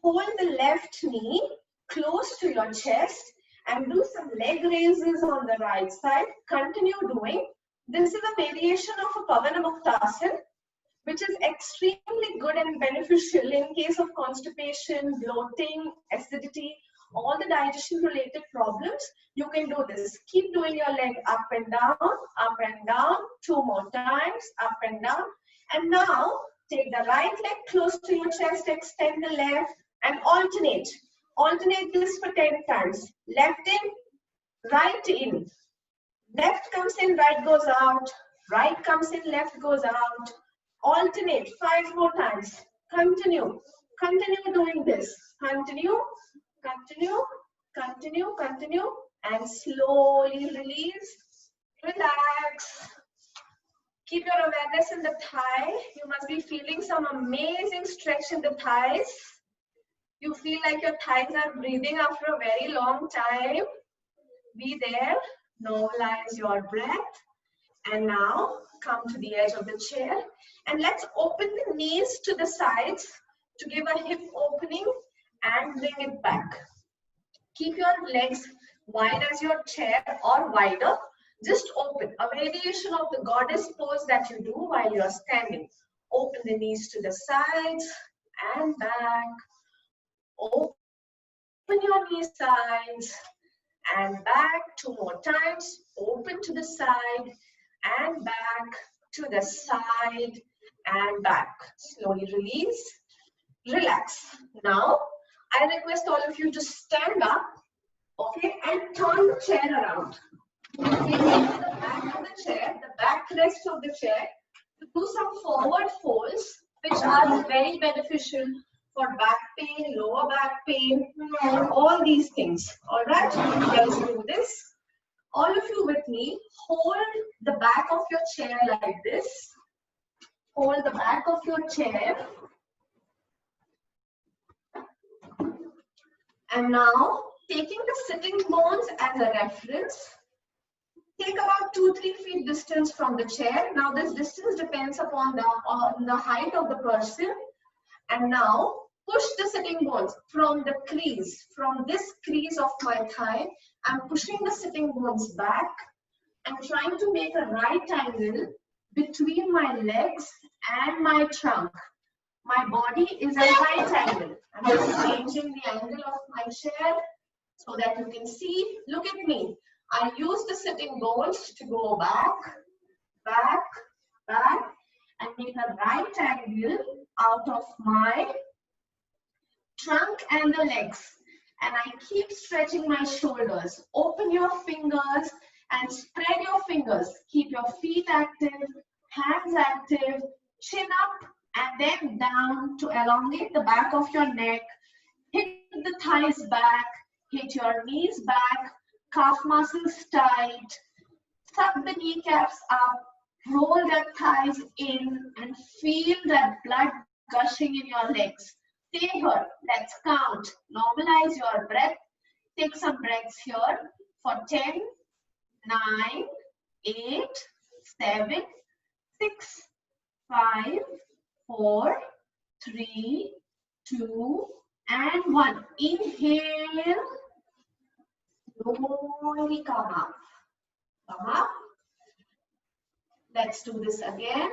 hold the left knee close to your chest and do some leg raises on the right side. Continue doing. This is a variation of a Pavanamuktasana, which is extremely good and beneficial in case of constipation, bloating, acidity, all the digestion related problems. You can do this. Keep doing your leg up and down, 2 more times, up and down. And now take the right leg close to your chest, extend the left and alternate. Alternate this for 10 times. Left in, right in. Left comes in, right goes out. Right comes in, left goes out. Alternate 5 more times. Continue. Continue doing this. Continue, continue, continue, continue, and slowly release. Relax. Keep your awareness in the thigh. You must be feeling some amazing stretch in the thighs. You feel like your thighs are breathing after a very long time. Be there. Normalize your breath. And now come to the edge of the chair. And let's open the knees to the sides to give a hip opening and bring it back. Keep your legs wide as your chair or wider. Just open. A variation of the goddess pose that you do while you're standing. Open the knees to the sides and back. Open your knees sides and back. 2 more times. Open to the side and back, to the side and back. Slowly release. Relax. Now, I request all of you to stand up, okay, and turn the chair around. Okay, the back of the chair, the backrest of the chair, to do some forward folds, which are very beneficial for back pain, lower back pain, all these things. All right, let's do this. All of you with me, hold the back of your chair like this. Hold the back of your chair. And now, taking the sitting bones as a reference, take about 2-3 feet distance from the chair. Now, this distance depends upon the height of the person. And now, push the sitting bones from the crease, from this crease of my thigh. I'm pushing the sitting bones back. I'm trying to make a right angle between my legs and my trunk. My body is at right angle. I'm just changing the angle of my chair so that you can see. Look at me. I use the sitting bones to go back, back, back, and make a right angle out of my trunk and the legs. And I keep stretching my shoulders. Open your fingers and spread your fingers. Keep your feet active, hands active, chin up and then down to elongate the back of your neck. Hit the thighs back, hit your knees back, calf muscles tight. Suck the kneecaps up, roll the thighs in and feel that blood gushing in your legs. Stay here. Let's count. Normalize your breath. Take some breaths here for 10, 9, 8, 7, 6, 5, 4, 3, 2, and 1. Inhale. Slowly come up. Come up. Let's do this again.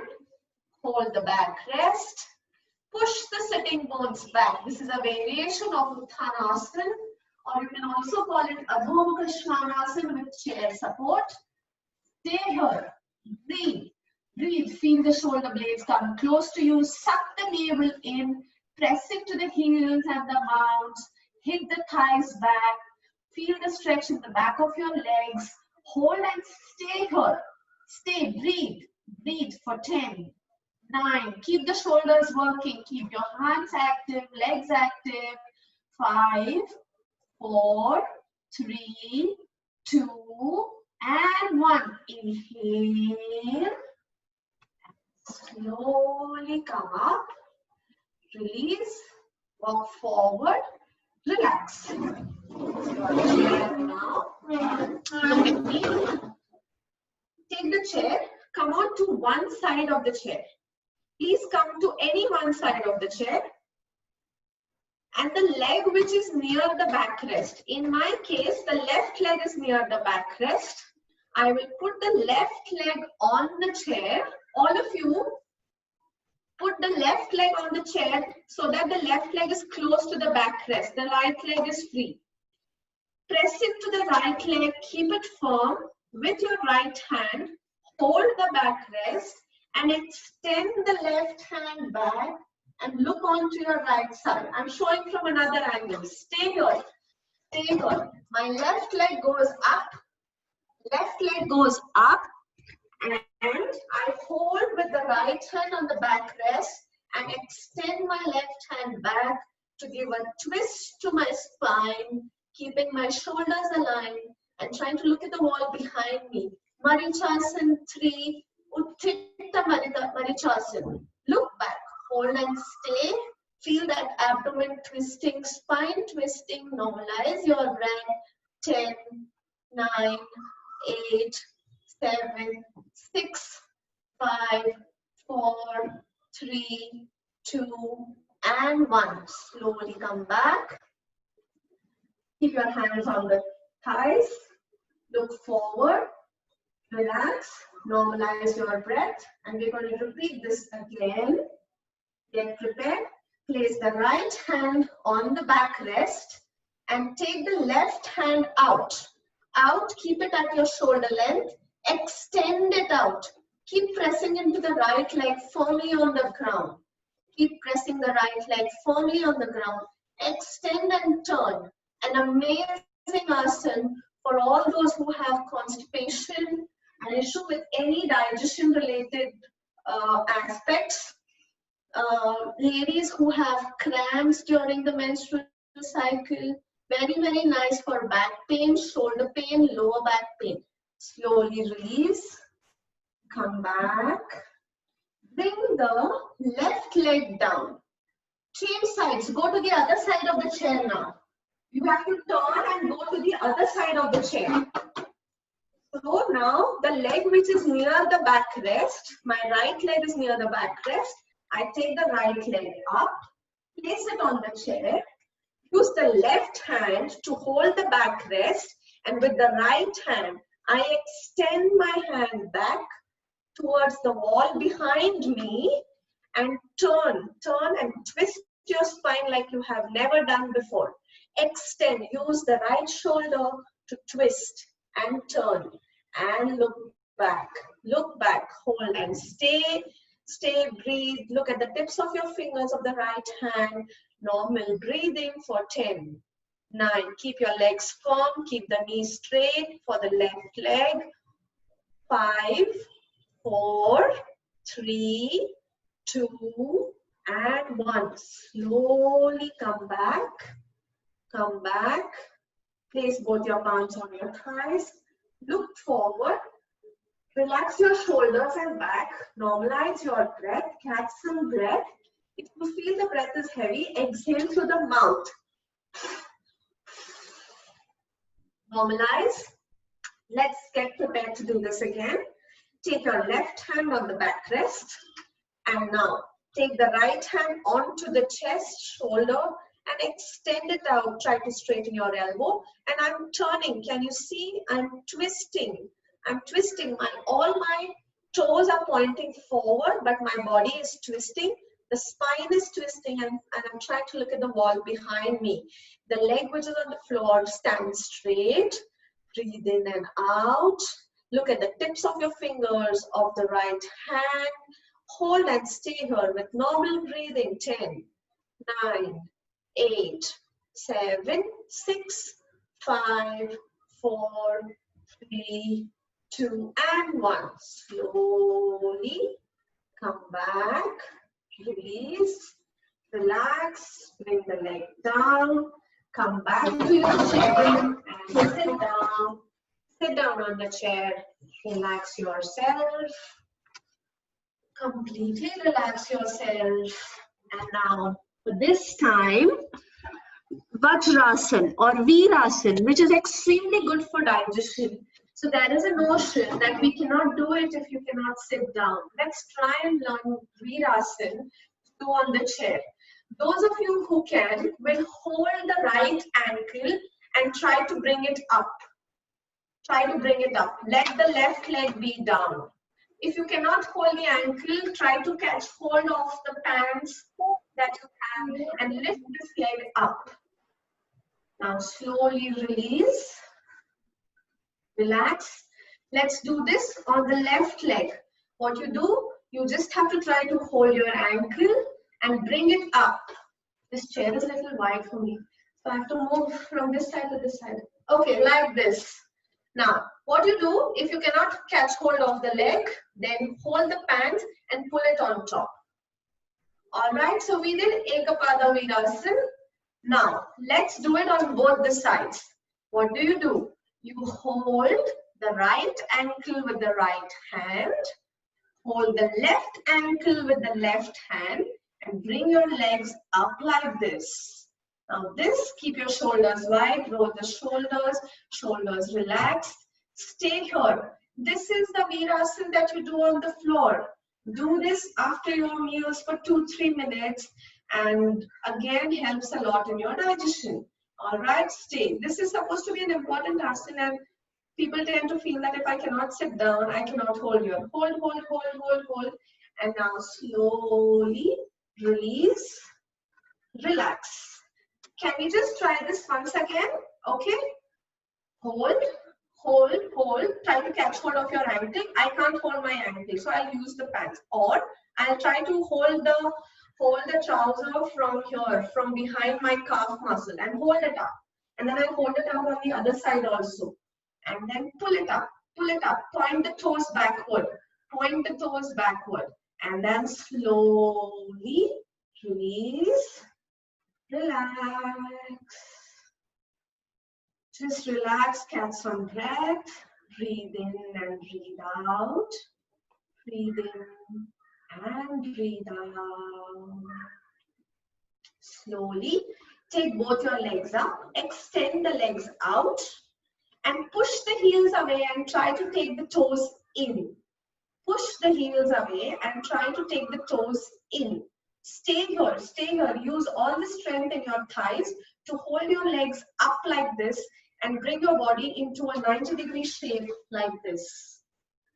Hold the back rest. Push the sitting bones back. This is a variation of Uttanasana, or you can also call it Adho Mukha Svanasana with chair support. Stay here. Breathe. Breathe. Feel the shoulder blades come close to you. Suck the navel in. Press it to the heels and the mounts. Hit the thighs back. Feel the stretch in the back of your legs. Hold and stay here. Stay. Breathe. Breathe for 10. 9. Keep the shoulders working. Keep your hands active, legs active. 5, 4, 3, 2, and 1. Inhale. Slowly come up. Release. Walk forward. Relax. Now, look at me. Take the chair. Come on to one side of the chair. Please come to any one side of the chair. And the leg which is near the backrest. In my case, the left leg is near the backrest. I will put the left leg on the chair. All of you put the left leg on the chair so that the left leg is close to the backrest. The right leg is free. Press into the right leg. Keep it firm with your right hand. Hold the backrest. And extend the left hand back and look onto your right side. I'm showing from another angle. Stay here. Stay here. My left leg goes up. Left leg goes up. And I hold with the right hand on the backrest and extend my left hand back to give a twist to my spine, keeping my shoulders aligned and trying to look at the wall behind me. Marichasan 3, Utthita Marichasan. Look back, hold and stay. Feel that abdomen twisting, spine twisting. Normalize your breath. 10, 9, 8, 7, 6, 5, 4, 3, 2, and 1. Slowly come back. Keep your hands on the thighs. Look forward. Relax. Normalize your breath. And we're going to repeat this again. Get prepared. Place the right hand on the backrest and take the left hand out. Out, keep it at your shoulder length. Extend it out. Keep pressing into the right leg firmly on the ground. Keep pressing the right leg firmly on the ground. Extend and turn. An amazing asana for all those who have constipation, an issue with any digestion related aspects. Ladies who have cramps during the menstrual cycle, very, very nice for back pain, shoulder pain, lower back pain. Slowly release, come back, bring the left leg down. Change sides, go to the other side of the chair now. You have to turn and go to the other side of the chair. So now the leg which is near the backrest, my right leg is near the backrest. I take the right leg up, place it on the chair, use the left hand to hold the backrest, and with the right hand, I extend my hand back towards the wall behind me and turn and twist your spine like you have never done before. Extend, use the right shoulder to twist and turn and look back, hold and stay, breathe, look at the tips of your fingers of the right hand, normal breathing for 10, 9, keep your legs firm, keep the knees straight for the left leg, 5, 4, 3, 2, and 1. Slowly come back, place both your palms on your thighs, look forward, relax your shoulders and back, normalize your breath, catch some breath. If you feel the breath is heavy, exhale through the mouth. Normalize. Let's get prepared to do this again. Take your left hand on the backrest and now take the right hand onto the chest, shoulder and extend it out. Try to straighten your elbow and I'm turning. Can you see? I'm twisting. All my toes are pointing forward, but my body is twisting. The spine is twisting and I'm trying to look at the wall behind me. The leg which is on the floor stands straight. Breathe in and out. Look at the tips of your fingers of the right hand. Hold and stay here with normal breathing. 10, 9, 8, 7, 6, 5, 4, 3, 2, and 1. Slowly come back, release, relax, bring the leg down, come back to your chair and sit down. Sit down on the chair, relax yourself, completely relax yourself. And now for this time, Vajrasana or Virasana, which is extremely good for digestion. So there is a notion that we cannot do it if you cannot sit down. Let's try and learn Virasana to do on the chair. Those of you who can will hold the right ankle and try to bring it up. Let the left leg be down. If you cannot hold the ankle, try to catch hold of the pants that you have and lift this leg up. Now slowly release. Relax. Let's do this on the left leg. What you do, you just have to try to hold your ankle and bring it up. This chair is a little wide for me, so I have to move from this side to this side. Okay, like this. Now, What you do, if you cannot catch hold of the leg, then hold the pants and pull it on top. Alright, so we did Ekapada Virasana. Now, let's do it on both the sides. What do? You hold the right ankle with the right hand, hold the left ankle with the left hand, and bring your legs up like this. Now this, keep your shoulders wide, roll the shoulders relaxed. Stay here. This is the Virasana that you do on the floor. Do this after your meals for 2-3 minutes, and again helps a lot in your digestion. All right, stay. This is supposed to be an important asana, and people tend to feel that if I cannot sit down, I cannot hold here. Hold. And now slowly release, relax. Can we just try this once again? Okay. Hold. Try to catch hold of your ankle. I can't hold my ankle, so I'll use the pants. Or I'll try to hold the trouser from here, from behind my calf muscle, and hold it up. And then I'll hold it up on the other side also. And then pull it up. Point the toes backward. And then slowly release, relax. Just relax, catch some breath. Breathe in and breathe out. Breathe in and breathe out. Slowly take both your legs up. Extend the legs out. And push the heels away and try to take the toes in. Push the heels away and try to take the toes in. Stay here. Use all the strength in your thighs to hold your legs up like this and bring your body into a 90-degree shape like this.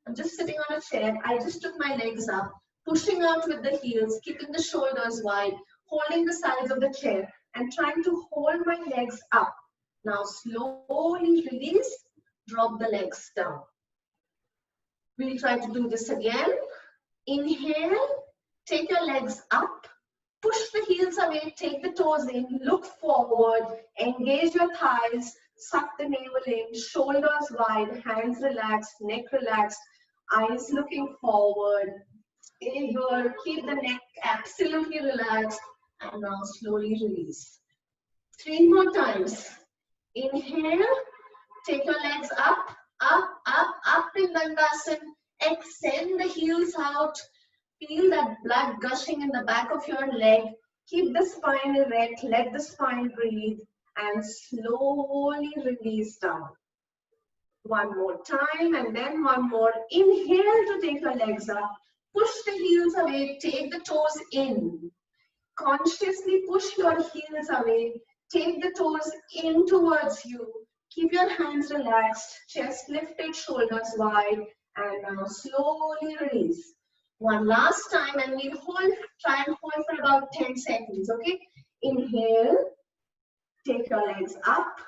I'm just sitting on a chair. I just took my legs up, pushing out with the heels, keeping the shoulders wide, holding the sides of the chair and trying to hold my legs up. Now slowly release, drop the legs down. We'll try to do this again. Inhale, take your legs up, push the heels away, take the toes in, look forward, engage your thighs, suck the navel in, shoulders wide, hands relaxed, neck relaxed, eyes looking forward. Stay here, keep the neck absolutely relaxed, and now slowly release. 3 more times. Inhale, take your legs up in Dandasana. Extend the heels out. Feel that blood gushing in the back of your leg. Keep the spine erect, let the spine breathe, and slowly release down. One more time, and then one more. Inhale to take your legs up. Push the heels away, take the toes in. Consciously push your heels away. Take the toes in towards you. Keep your hands relaxed, chest lifted, shoulders wide, and now slowly release. One last time, and we'll try and hold for about 10 seconds, okay? Inhale, take your legs up.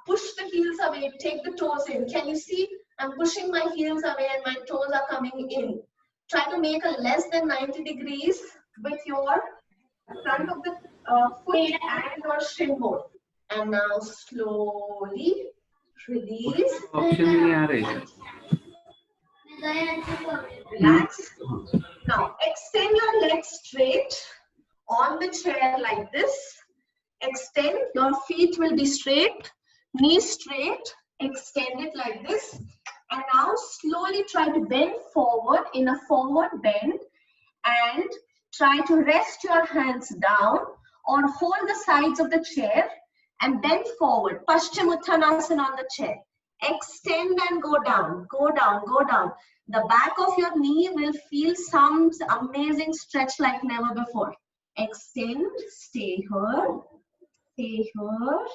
Push the heels away, take the toes in. Can you see? I'm pushing my heels away and my toes are coming in. Try to make a less than 90 degrees with your front of the foot and your shin bone. And now slowly release. Relax. Now extend your legs straight on the chair like this. Extend, your feet will be straight, knees straight. Extend it like this. And now slowly try to bend forward in a forward bend and try to rest your hands down or hold the sides of the chair and bend forward. Paschimottanasana on the chair. Extend and go down, go down, go down. The back of your knee will feel some amazing stretch like never before. Extend, stay here, stay here.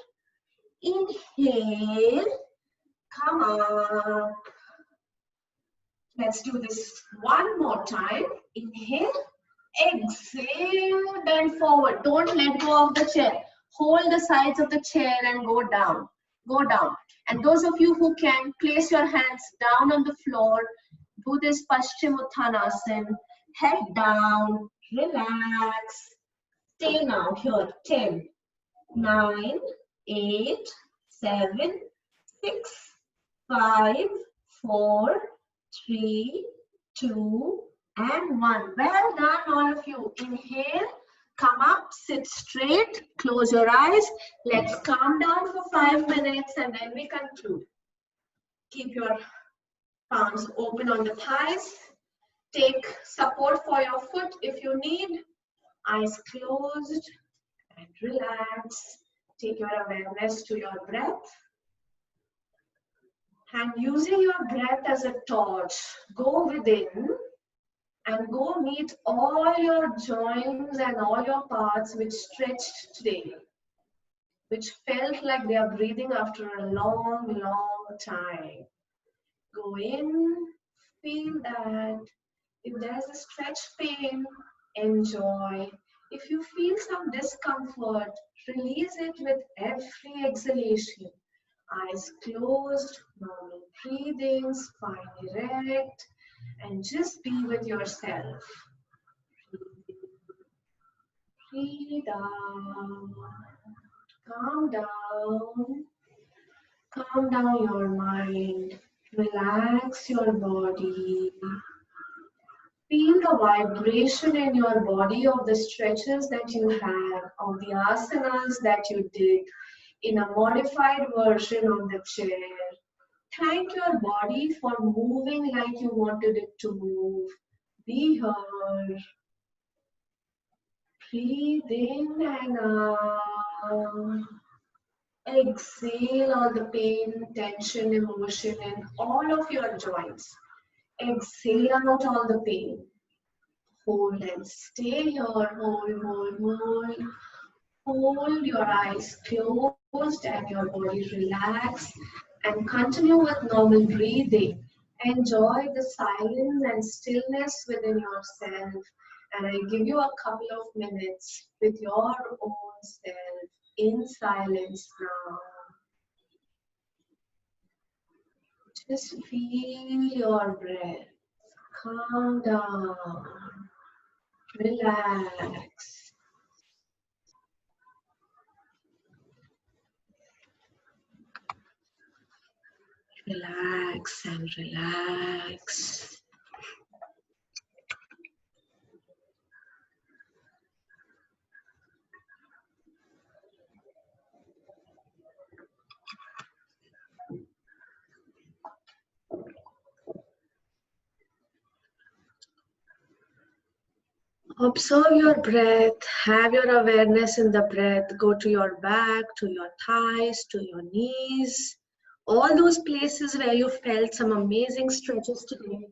Inhale, come up. Let's do this one more time. Inhale, exhale, bend forward. Don't let go of the chair. Hold the sides of the chair and go down. Go down. And those of you who can, place your hands down on the floor. Do this Paschimottanasana. Head down. Relax. Stay now here. 10, 9, 8, 7, 6, 5, 4, 3, 2, and 1. Well done, all of you. Inhale, come up, sit straight, close your eyes. Let's calm down for 5 minutes and then we conclude. Keep your palms open on the thighs. Take support for your foot if you need. Eyes closed and relax. Take your awareness to your breath. And using your breath as a torch, go within and go meet all your joints and all your parts which stretched today, which felt like they are breathing after a long, long time. Go in, feel that. If there's a stretch pain, enjoy. If you feel some discomfort, release it with every exhalation. Eyes closed, normal breathing, spine erect, and just be with yourself. Breathe out. Calm down. Calm down your mind. Relax your body. Feel the vibration in your body of the stretches that you have, of the asanas that you did in a modified version of the chair. Thank your body for moving like you wanted it to move. Be here. Breathe in and out. Exhale all the pain, tension, emotion in all of your joints. Exhale out all the pain. Hold and stay here. Hold, hold, hold. Hold your eyes closed and your body relaxed. And continue with normal breathing. Enjoy the silence and stillness within yourself. And I give you a couple of minutes with your own self in silence now. Just feel your breath. Calm down. Relax. Relax and relax. Observe your breath, have your awareness in the breath, go to your back, to your thighs, to your knees, all those places where you felt some amazing stretches today.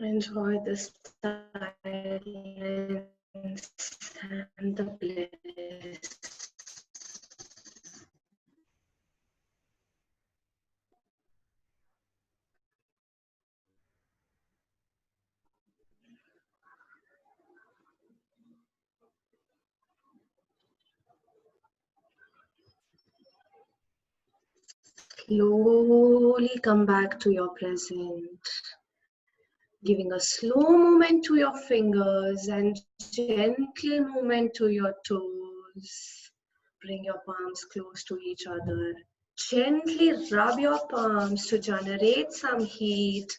Enjoy the silence and the bliss. Slowly come back to your present. Giving a slow movement to your fingers and gentle movement to your toes. Bring your palms close to each other. Gently rub your palms to generate some heat.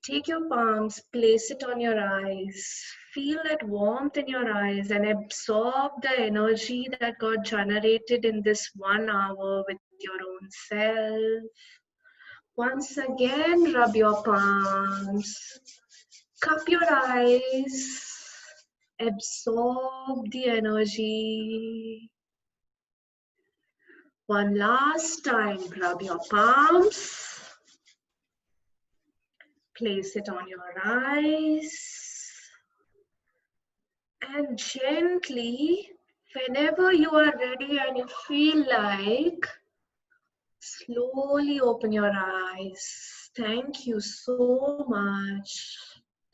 Take your palms, place it on your eyes. Feel that warmth in your eyes and absorb the energy that got generated in this 1 hour with your own self. Once again, rub your palms, cup your eyes, absorb the energy. One last time, rub your palms, place it on your eyes, and gently Whenever you are ready and you feel like, slowly open your eyes. Thank you so much.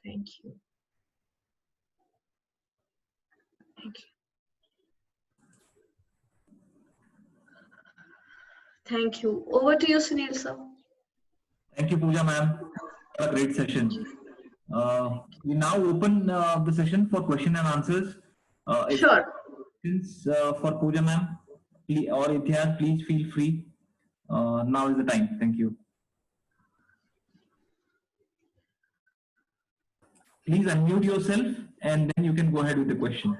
Thank you. Thank you. Thank you. Over to you, Sunil sir. Thank you, Pooja ma'am. A great session. We now open the session for question and answers. If Sure. questions for Pooja ma'am or Ityaz, please feel free. Now is the time. Thank you. Please unmute yourself and then you can go ahead with the question.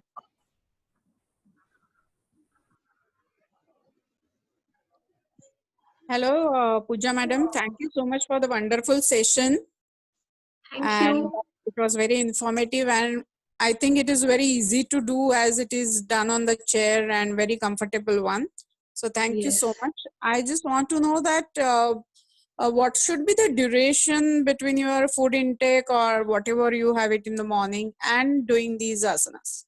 Hello, Pooja madam. Thank you so much for the wonderful session. Thank you. It was very informative, and I think it is very easy to do as it is done on the chair and very comfortable one. So thank you so Yes. much. I just want to know that what should be the duration between your food intake or whatever you have it in the morning and doing these asanas?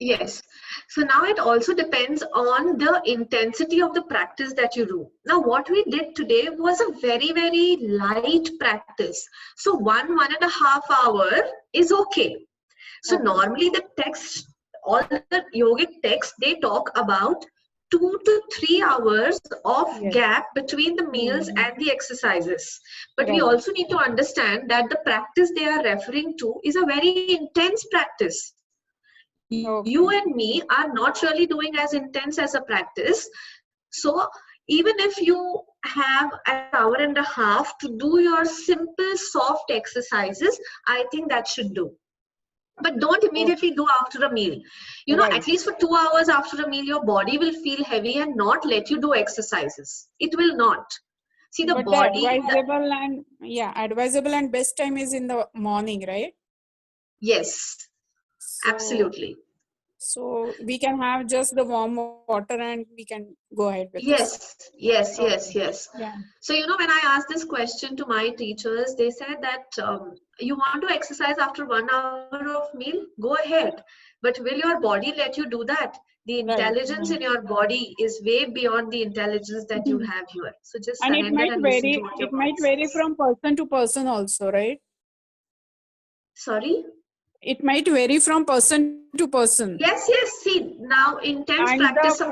Yes. So now it also depends on the intensity of the practice that you do. Now, what we did today was a very, very light practice. So 1.5 hour is okay. So Okay. normally the text, all the yogic texts, they talk about 2 to 3 hours of Yes. gap between the meals Mhm. and the exercises. But we Right. also need to understand that the practice they are referring to is a very intense practice. Okay. You and me are not really doing as intense as a practice. So even if you have an hour and a half to do your simple soft exercises, I think that should do. But don't immediately do after a meal. You know, Right. at least for 2 hours after a meal, your body will feel heavy and not let you do exercises. It will not. See, the But the body, advisable and best time is in the morning, right? yes, So, absolutely. so we can have just the warm water and we can go ahead with this. Yes. Okay. Yes. Yeah. So, you know, when I asked this question to my teachers, they said that you want to exercise after 1 hour of meal, go ahead. But will your body let you do that? The Right. intelligence in your body is way beyond the intelligence that you Mhm. have here. So just And it surrender might and listen to vary. what your It body might vary says. from person to person also, right? Sorry? It might vary from person to person. Yes. See, now intense And practice. the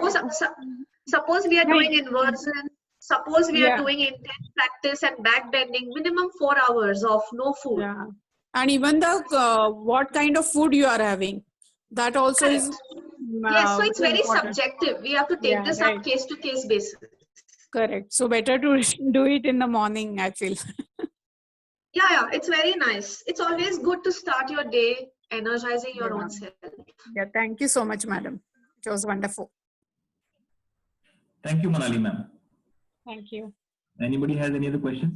Suppose we are right. doing inversion. Suppose we are Yeah. doing intense practice and back bending, minimum 4 hours of no food. Yeah. And even the what kind of food you are having, that also is Correct. Yes, so it's very very important. subjective. We have to take Yeah. this Right. up case to case basis. Correct. So better to do it in the morning, I feel. Yeah, it's very nice. It's always good to start your day energizing your Yeah. own self. Yeah. Thank you so much, madam. It was wonderful. Thank you, Manali ma'am. Thank you. Anybody has any other questions?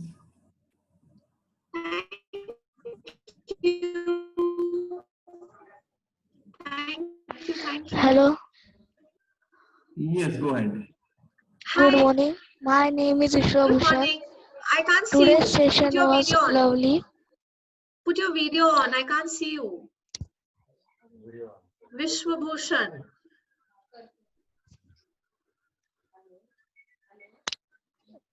Thank you. Thank you. Hello, Yes, go ahead. good Hi, morning. My name is good Ishwabhushan. morning. I can't see you. Today's Put session your was video on. lovely. Put your video on. I can't see you. Vishwabhushan.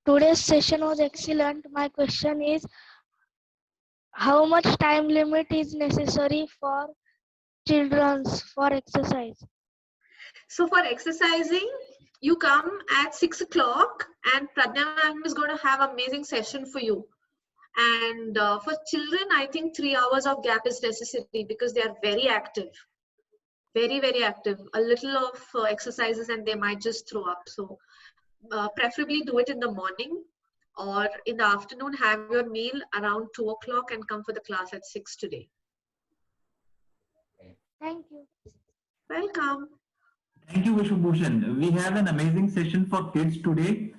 Today's session was excellent. My question is, how much time limit is necessary for children's for exercise? So for exercising, you come at 6 o'clock and Pradnya ma'am is going to have amazing session for you. And for children, I think 3 hours of gap is necessary because they are very active. Very, very active. A little of exercises and they might just throw up. So preferably do it in the morning or in the afternoon, have your meal around 2 o'clock and come for the class at 6 today. Thank you. Welcome. Thank you, Vishwabhushan. We have an amazing session for kids today.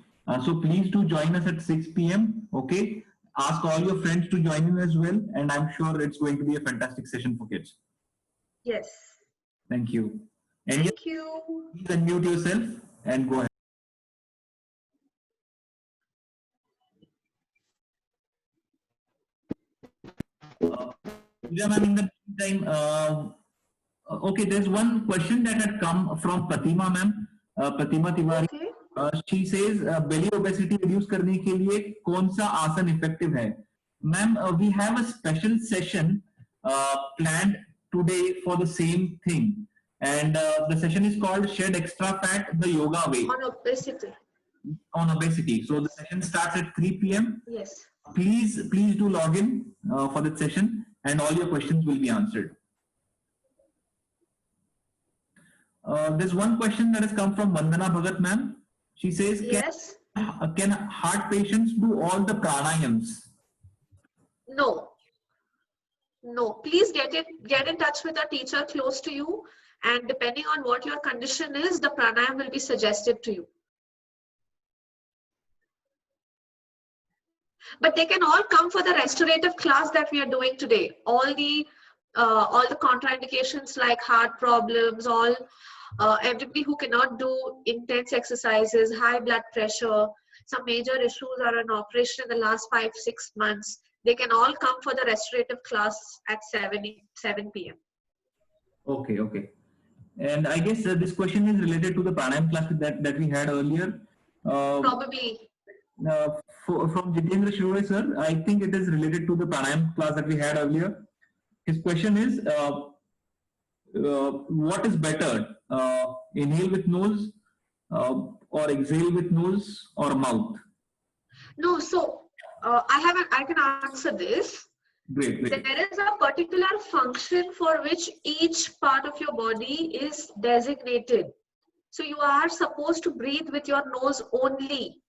So please do join us at 6 p.m. Okay. Ask all your friends to join in as well. And I'm sure it's going to be a fantastic session for kids. Yes. Thank you. And yes, Thank you. please unmute yourself and go ahead. Pooja ma'am, in the meantime, Okay, there's one question that had come from Pratima ma'am. Pratima Tiwari. Okay. She says belly obesity reduce करने के लिए कौन सा आसन effective है? Ma'am, we have a special session planned today for the same thing, and the session is called Shed Extra Fat the Yoga Way. On obesity. On obesity. So the session starts at 3 p.m. Yes. Please do log in for that session, and all your questions will be answered. There's one question that has come from Vandana Bhagat ma'am. She says, Yes. can heart patients do all the pranayams? No. No. Please get in touch with a teacher close to you, and depending on what your condition is, the pranayam will be suggested to you. But they can all come for the restorative class that we are doing today. All the contraindications like heart problems, everybody who cannot do intense exercises, high blood pressure, some major issues or an operation in the last 5-6 months, they can all come for the restorative class at 7 p.m. Okay. And I guess this question is related to the pranayam class that we had earlier. Probably. From Jitendra Shirode sir, I think it is related to the pranayam class that we had earlier. His question is, what is better, inhale with nose or exhale with nose or mouth? No, so I can answer this. Great. There is a particular function for which each part of your body is designated. So you are supposed to breathe with your nose only.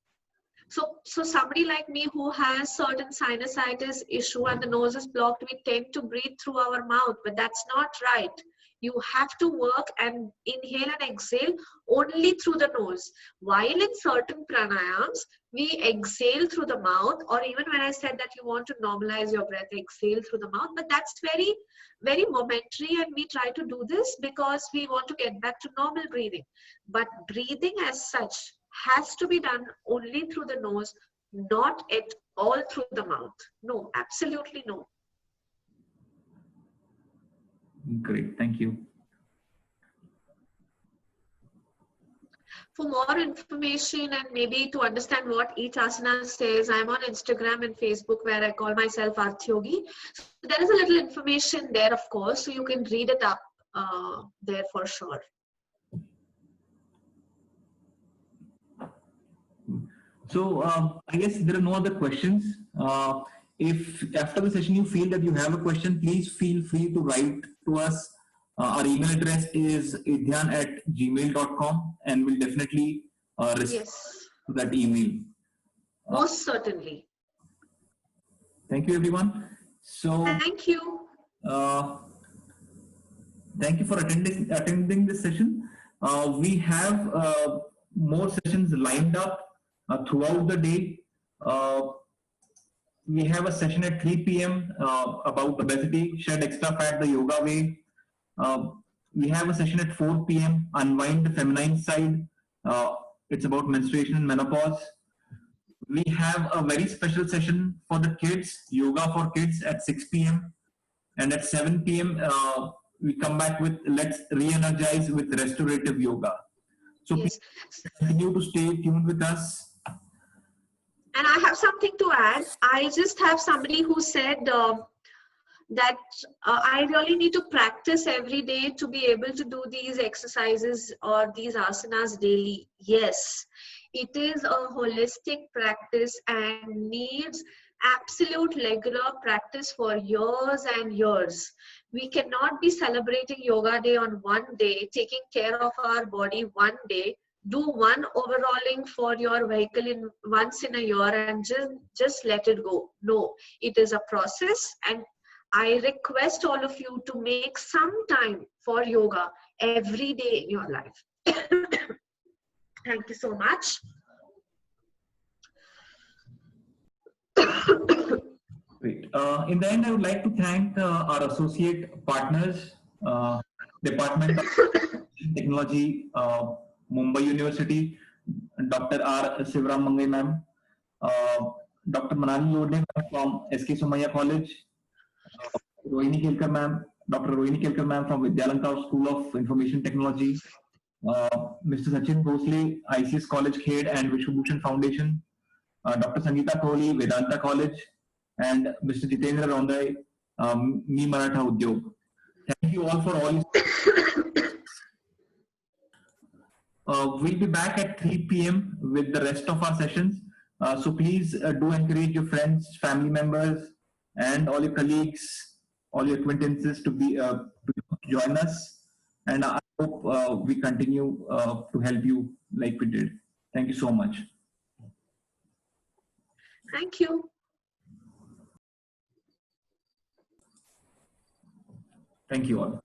So somebody like me who has certain sinusitis issue and the nose is blocked, we tend to breathe through our mouth, but that's not right. You have to work and inhale and exhale only through the nose. While in certain pranayams, we exhale through the mouth, or even when I said that you want to normalize your breath, exhale through the mouth, but that's very, very momentary, and we try to do this because we want to get back to normal breathing. But breathing as such has to be done only through the nose, not at all through the mouth. No, absolutely no. Great, thank you. For more information and maybe to understand what each asana says, I'm on Instagram and Facebook where I call myself Arthyogi. So there is a little information there, of course, so you can read it up there for sure. So I guess there are no other questions. If after the session you feel that you have a question, please feel free to write to us. Our email address is idhyan@gmail.com, and we'll definitely respond to that email. Most certainly. Thank you, everyone. So thank you. Thank you for attending this session. We have more sessions lined up throughout the day. We have a session at 3 p.m. About obesity, Shed Extra Fat the Yoga Way. We have a session at 4 p.m. Unwind the Feminine Side. It's about menstruation and menopause. We have a very special session for the kids, Yoga for Kids, at 6 p.m. And at 7 p.m. We come back with Let's Re-energize with Restorative Yoga. So please continue to stay tuned with us. And I have something to add. I just have somebody who said that I really need to practice every day to be able to do these exercises or these asanas daily. Yes, it is a holistic practice and needs absolute regular practice for years and years. We cannot be celebrating Yoga Day on one day, taking care of our body one day, do one overhauling for your vehicle once in a year and just let it go. No, it is a process, and I request all of you to make some time for yoga every day in your life. Thank you so much. Great. In the end, I would like to thank our associate partners, Department of Technology, Mumbai University, Dr. R. Sivaram Mangai ma'am, Dr. Manali Lode from SK Somaiya College, Rohini Kelkar ma'am, Dr. Rohini Kelkar ma'am from Vidyalanka School of Information Technology, Mr. Sachin Bhosle, ICS College Khed and Vishwabhushan Foundation, Dr. Sangeeta Kohli, Vedanta College, and Mr. Jitendra Rondai, Me Maratha Udyog. Thank you all for all. We'll be back at 3 p.m. with the rest of our sessions. So please do encourage your friends, family members, and all your colleagues, all your acquaintances to join us. And I hope we continue to help you like we did. Thank you so much. Thank you. Thank you all.